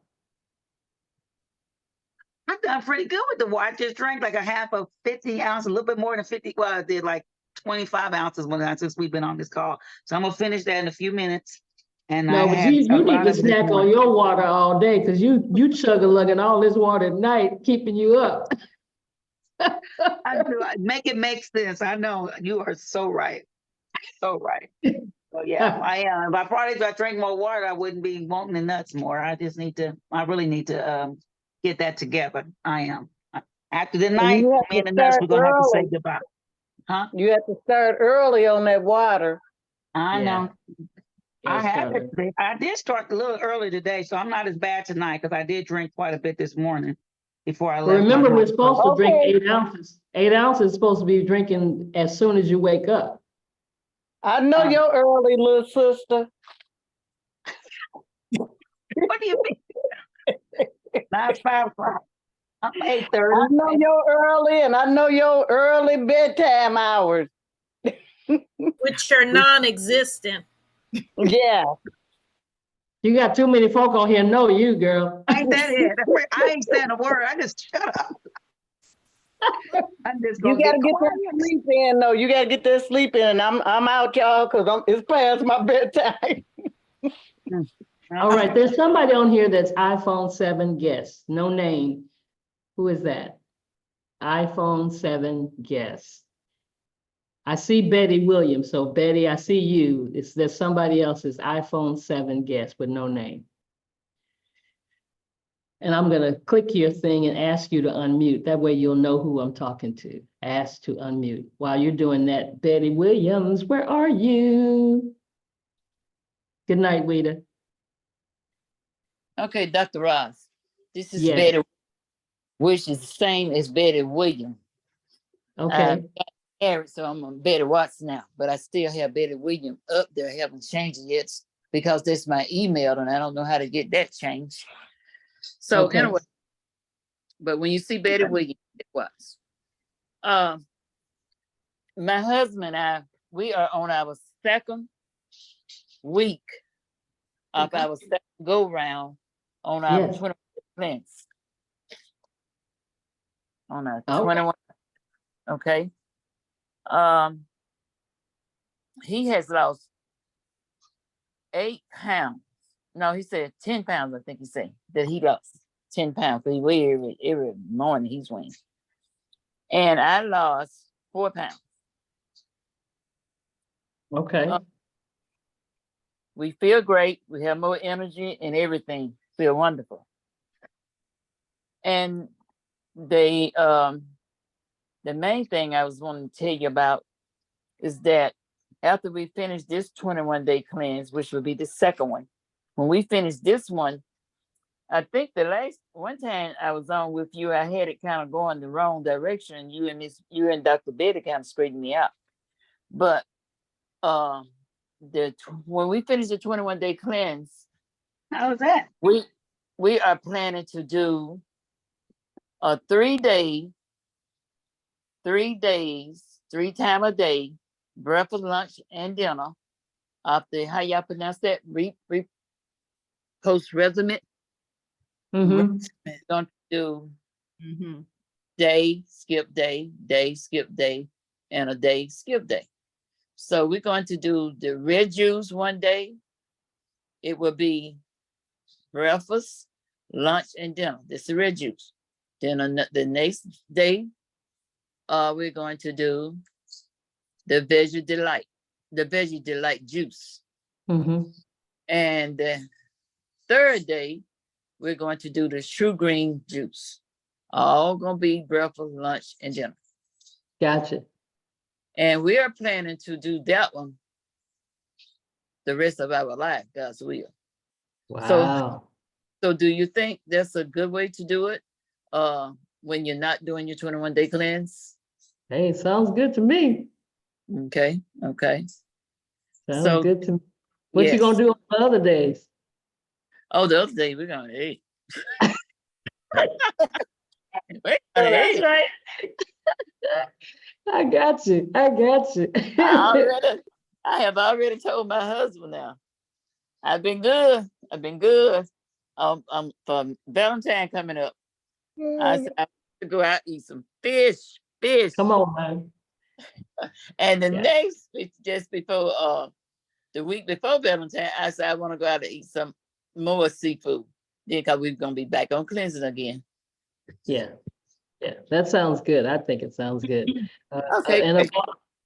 I've done pretty good with the water. I just drank like a half of 50 ounces, a little bit more than 50. Well, I did like 25 ounces since we've been on this call. So I'm gonna finish that in a few minutes. And no, but you need to snack on your water all day because you chug-a-lugging all this water at night, keeping you up. I do. Make it make sense. I know you are so right. So right. So yeah, I am. If I drank more water, I wouldn't be wanting the nuts more. I really need to get that together. I am. After the night, me and the nuts, we're gonna have to say goodbye. Huh? You have to start early on that water. I know. Yeah, I did start a little early today, so I'm not as bad tonight because I did drink quite a bit this morning before I left. Remember, we're supposed to drink 8 ounces. 8 ounces is supposed to be drinking as soon as you wake up. I know you're early, little sister. What do you mean? Now it's 5 o'clock. I know your early and I know your early bedtime hours. Which are non-existent. Yeah. You got too many folk on here know you, girl. Ain't that it? I ain't saying a word. I just shut up. I'm just You gonna gotta get get that quiet. sleep in though. You gotta get that sleep in. I'm out, y'all, because it's past my bedtime. All right, there's somebody on here that's iPhone 7 guest, no name. Who is that? iPhone 7 guest. I see Betty Williams. So Betty, I see you. There's somebody else's iPhone 7 guest with no name. And I'm gonna click your thing and ask you to unmute. That way you'll know who I'm talking to. Ask to unmute. While you're doing that, Betty Williams, where are you? Good night, Weta. Okay, Dr. Ross, this is Yes. Betty, which is the same as Betty Williams. Okay. Got married, so I'm on Betty Watson now, but I still have Betty Williams up there. I haven't changed it yet because that's my email and I don't know how to get that changed. So Okay. anyway, but when you see Betty Williams, it was. My husband and I, we are on our second week of our second go round on our Yes. 21 cleanse. On our Okay. 21, okay. He has lost 8 pounds. No, he said 10 pounds, I think he said, that he lost 10 pounds. He weighed every morning he's weighing. And I lost 4 pounds. Okay. We feel great. We have more energy and everything. Feel wonderful. And the main thing I was wanting to tell you about is that after we finish this 21-day cleanse, which will be the second one, when we finish this one, I think the last one time I was on with you, I had it kind of going the wrong direction. You and Dr. Betty kind of straightened me out. But when we finish the 21-day cleanse, How's that? we are planning to do a 3 days, 3 times a day, breakfast, lunch, and dinner. After how y'all pronounce that? Post resume. Mm-hmm. We're going to do day, skip day, day, skip day, and a day, skip day. So we're going to do the red juice one day. It will be breakfast, lunch, and dinner. This is red juice. Then on the next day, we're going to do the Veggie Delight juice. Mm-hmm. And the third day, we're going to do the True Green juice. All gonna be breakfast, lunch, and dinner. Gotcha. And we are planning to do that one the rest of our life, God's will. Wow. So do you think that's a good way to do it when you're not doing your 21-day cleanse? Hey, sounds good to me. Okay. Sounds good to me. What you gonna do on the other days? Oh, the other day we're gonna eat. That's right. I got you. I have already told my husband now. I've been good. For Valentine coming up, I said I want to go out and eat some fish. Come on, man. And the next, just before the week before Valentine, I said I want to go out and eat some more seafood. Then, because we're gonna be back on cleansing again. Yeah, that sounds good. I think it sounds good. Okay. And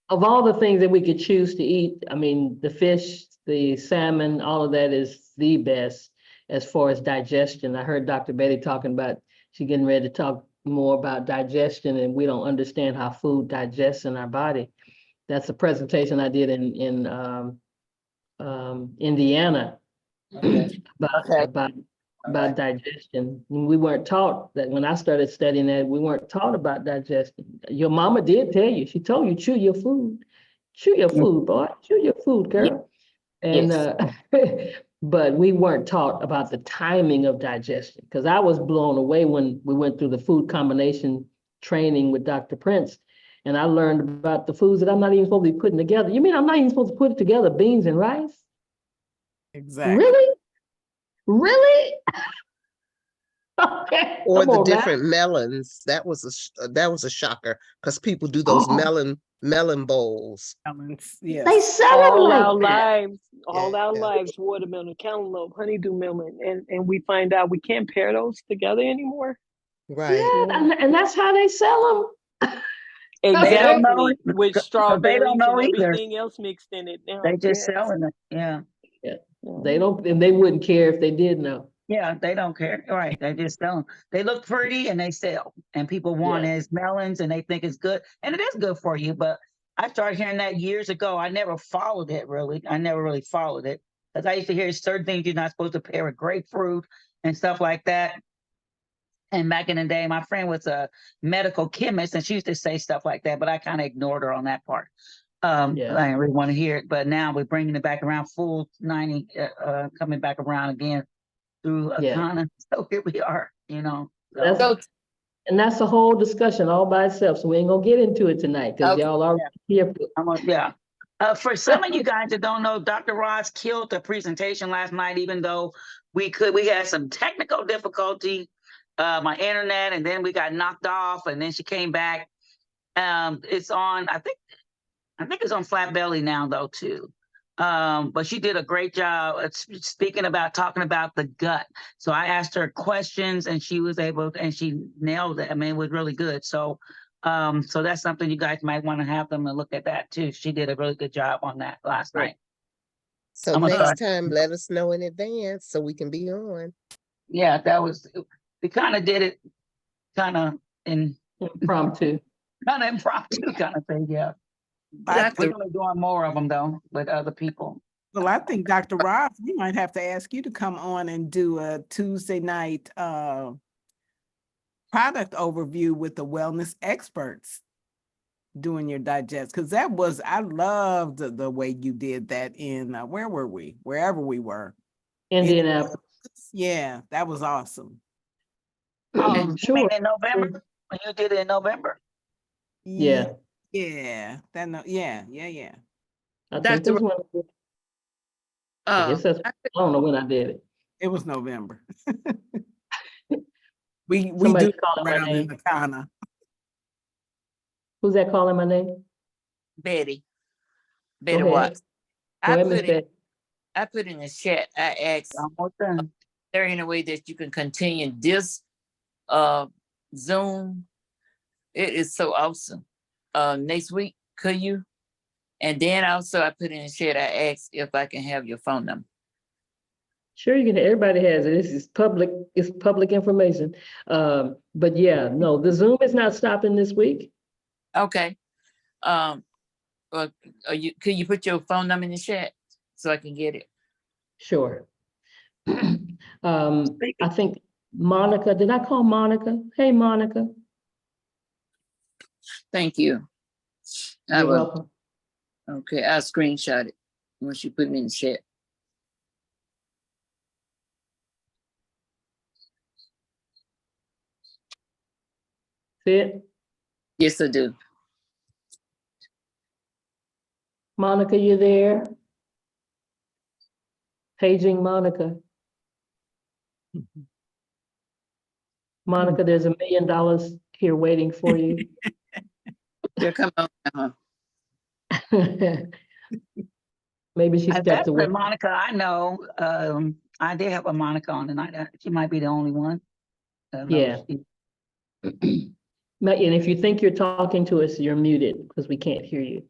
of all the things that we could choose to eat, I mean, the fish, the salmon, all of that is the best as far as digestion. I heard Dr. Betty talking about, she's getting ready to talk more about digestion, and we don't understand how food digests in our body. That's a presentation I did in Indiana about digestion. And we weren't taught that. When I started studying that, we weren't taught about digestion. Your mama did tell you. She told you, chew your food, boy, chew your food, girl. And but we weren't taught about the timing of digestion. Because I was blown away when we went through the food combination training with Dr. Prince. And I learned about the foods that I'm not even supposed to be putting together. You mean I'm not even supposed to put it together, beans and rice? Exactly. Really? Really? Okay. Or come the on now. different melons. That was a shocker because people do those Oh. melon bowls. Yes. They sell them all like our that. lives, all our Yeah. lives, watermelon, cantaloupe, honeydew melon, and we find out we can't pair those together anymore. Right. Yeah, and that's how they sell them. They don't know Exactly, it, with 'cause they strawberries don't know and either. everything else mixed in it now. They just Yes. selling it. Yeah. Yeah. They don't, and they wouldn't care if they did know. Yeah, they don't care. Right. They just don't. They look pretty and they sell. And people want Yeah. it as melons and they think it's good. And it is good for you. But I started hearing that years ago. I never followed it really. I never really followed it. Because I used to hear certain things you're not supposed to pair with grapefruit and stuff like that. And back in the day, my friend was a medical chemist and she used to say stuff like that, but I kind of ignored her on that part. I didn't really want to hear it, but now we're bringing it back around full 90, coming back around again through Akana. So here we are, you know. So. And that's a whole discussion all by itself. So we ain't gonna get into it tonight because y'all are here. Yeah. For some of you guys that don't know, Dr. Ross killed the presentation last night, even though we had some technical difficulty, my internet, and then we got knocked off, and then she came back. It's on, I think it's on Flat Belly now though too. But she did a great job at talking about the gut. So I asked her questions and she was able, and she nailed it. I mean, it was really good. So so that's something you guys might want to have them and look at that too. She did a really good job on that last night. So next time, let us know in advance so we can be on. Yeah, we kind of did it kind of impromptu. Kind of thing, yeah. We're going to be doing more of them though with other people. Well, I think Dr. Ross, we might have to ask you to come on and do a Tuesday night product overview with the wellness experts doing your digest. Because I loved the way you did that in, where were we? Wherever we were. Indianapolis. Yeah, that was awesome. Sure. In November? When you did it in November? Yeah. Yeah. I I think this one. I don't know when I did it. It was November. we Somebody's do calling my around in name. the corner. Who's that calling my name? Betty Go ahead. Watts. Go ahead, Miss Betty. I put in the chat, I asked, is there any way that you can continue this Zoom? It is so awesome. Next week, could you? And then also I put in the chat, I asked if I can have your phone number. Sure, you can. Everybody has it. This is public. It's public information. But yeah, no, the Zoom is not stopping this week. Okay. Could you put your phone number in the chat so I can get it? Sure. I think Monica. Did I call Monica? Hey, Monica. Thank you. You're welcome. Okay, I'll screenshot it once you put it in the chat. See it? Yes, I do. Monica, you there? Paging Monica. Monica, there's $1 million here waiting for you. Yeah, come on now. Maybe she stepped away. Monica, I know. I did have a Monica on tonight. She might be the only one. Yeah. And if you think you're talking to us, you're muted because we can't hear you.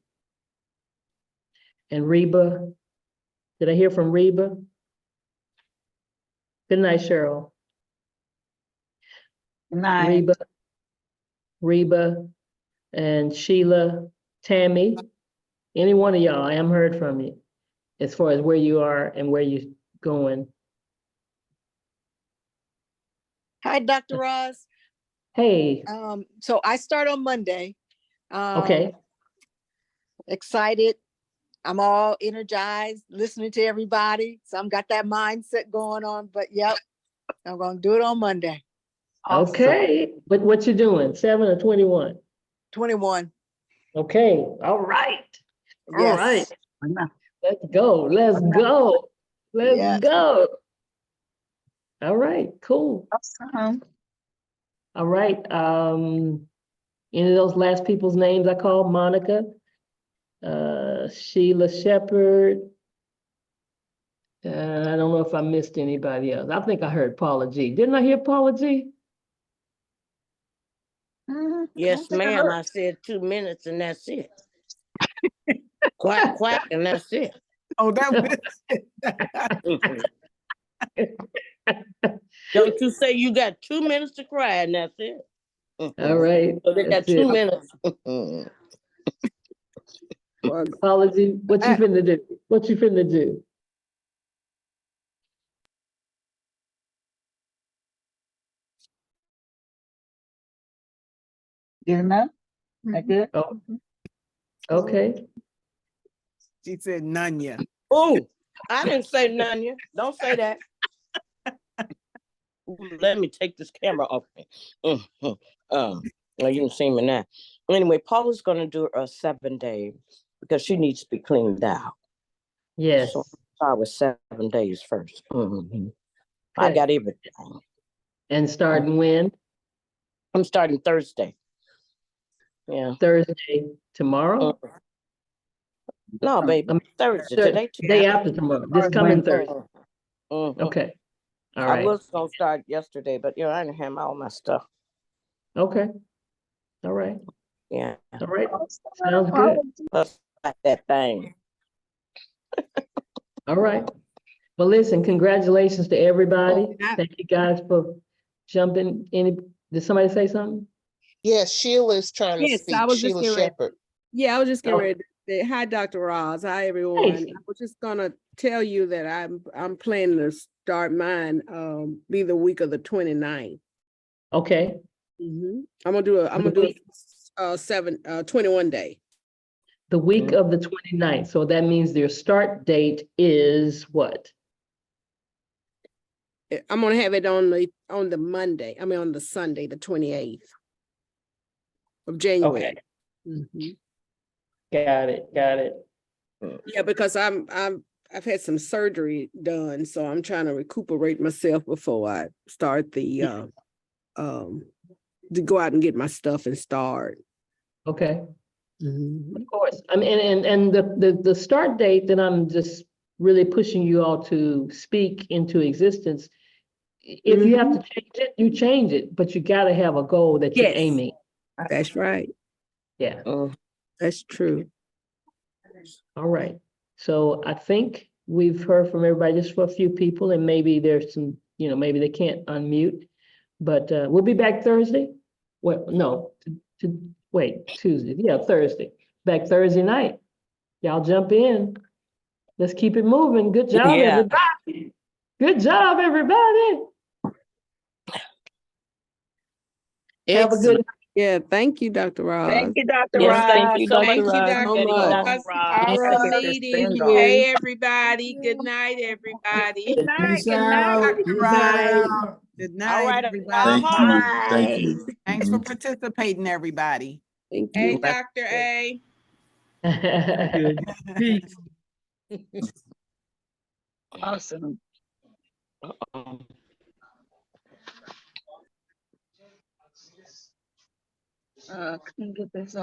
And Reba, did I hear from Reba? Good night, Cheryl. Good night. Reba, and Sheila, Tammy, any one of y'all, I haven't heard from you as far as where you are and where you're going. Hi, Dr. Roz. Hey. So I start on Monday. Okay. Excited. I'm all energized, listening to everybody. So I'm got that mindset going on, but yep, I'm gonna do it on Monday. Okay, what you doing, 7 or 21? 21. Okay, all right. All Yes. right. Let's go. Let's go. Let's Yes. go. All right, cool. Awesome. All right. Any of those last people's names I called? Monica, Sheila Shepherd. I don't know if I missed anybody else. I think I heard Paula G. Didn't I hear Paula G? Yes, ma'am. I said 2 minutes and that's it. Quack, quack, and that's it. Oh, that was Don't you say you got 2 minutes to cry and that's it. All right. So they got That's 2 it. minutes. Paula G, what you finna do? What you finna do? Good enough? That good? Oh, okay. She said none yet. Oh, I didn't say none yet. Don't say that. Let me take this camera off me. You can see me now. Anyway, Paula's gonna do a 7 day because she needs to be cleaned out. Yes. So start with 7 days first. I Okay. got everything. And starting when? I'm starting Thursday. Yeah. Thursday, tomorrow? No, baby. Thursday. Today. Day after tomorrow. This coming Thursday. Mhm. Okay. All I right. was gonna start yesterday, but I didn't have all my stuff. Okay. All right. Yeah. All right. Sounds good. Plus that thing. All right. Well, listen, congratulations to everybody. Oh, Thank you guys for jumping in. Did somebody say something? Yes, Sheila's trying to Yes, speak. I was just Sheila getting ready. Shepherd. Yeah, I was just getting Oh. ready to say, hi, Dr. Roz. Hi, everyone. Hey. I was just gonna tell you that I'm planning to start mine, be the week of the 29th. Okay. I'm gonna do a 21 day. The week of the 29th. So that means their start date is what? I'm gonna have it on the Monday, on the Sunday, the 28th of January. Okay. Mhm. Got it. Got it. Yeah, because I've had some surgery done, so I'm trying to recuperate myself before I start to go out and get my stuff and start. Okay. Of course. I mean, and the start date that I'm just really pushing you all to speak into existence. If you have to change it, you change it, but you got to have a goal that you're Yes. aiming. That's right. Yeah. That's true. All right. So I think we've heard from everybody, just for a few people, and maybe there's some, maybe they can't unmute, but we'll be back Thursday. Well, no, wait, Tuesday. Yeah, Thursday. Back Thursday night. Y'all jump in. Let's keep it moving. Good job, Yeah. everybody. Good job, everybody. Have a good. Yeah, thank you, Dr. Roz. Thank you, Dr. Yes, Roz. thank you, Dr. Thank you, Roz. Dr. Getting Roz. Dr. Roz. Awesome Thank meeting. you. Hey, everybody. Good night, everybody. Good night. Peace Good night. out. Dr. Peace Roz. out. Good All night, right, everybody. holla. Thanks for participating, everybody. Thank Hey, you. Dr. A. Good. Peace. Awesome. Can you get this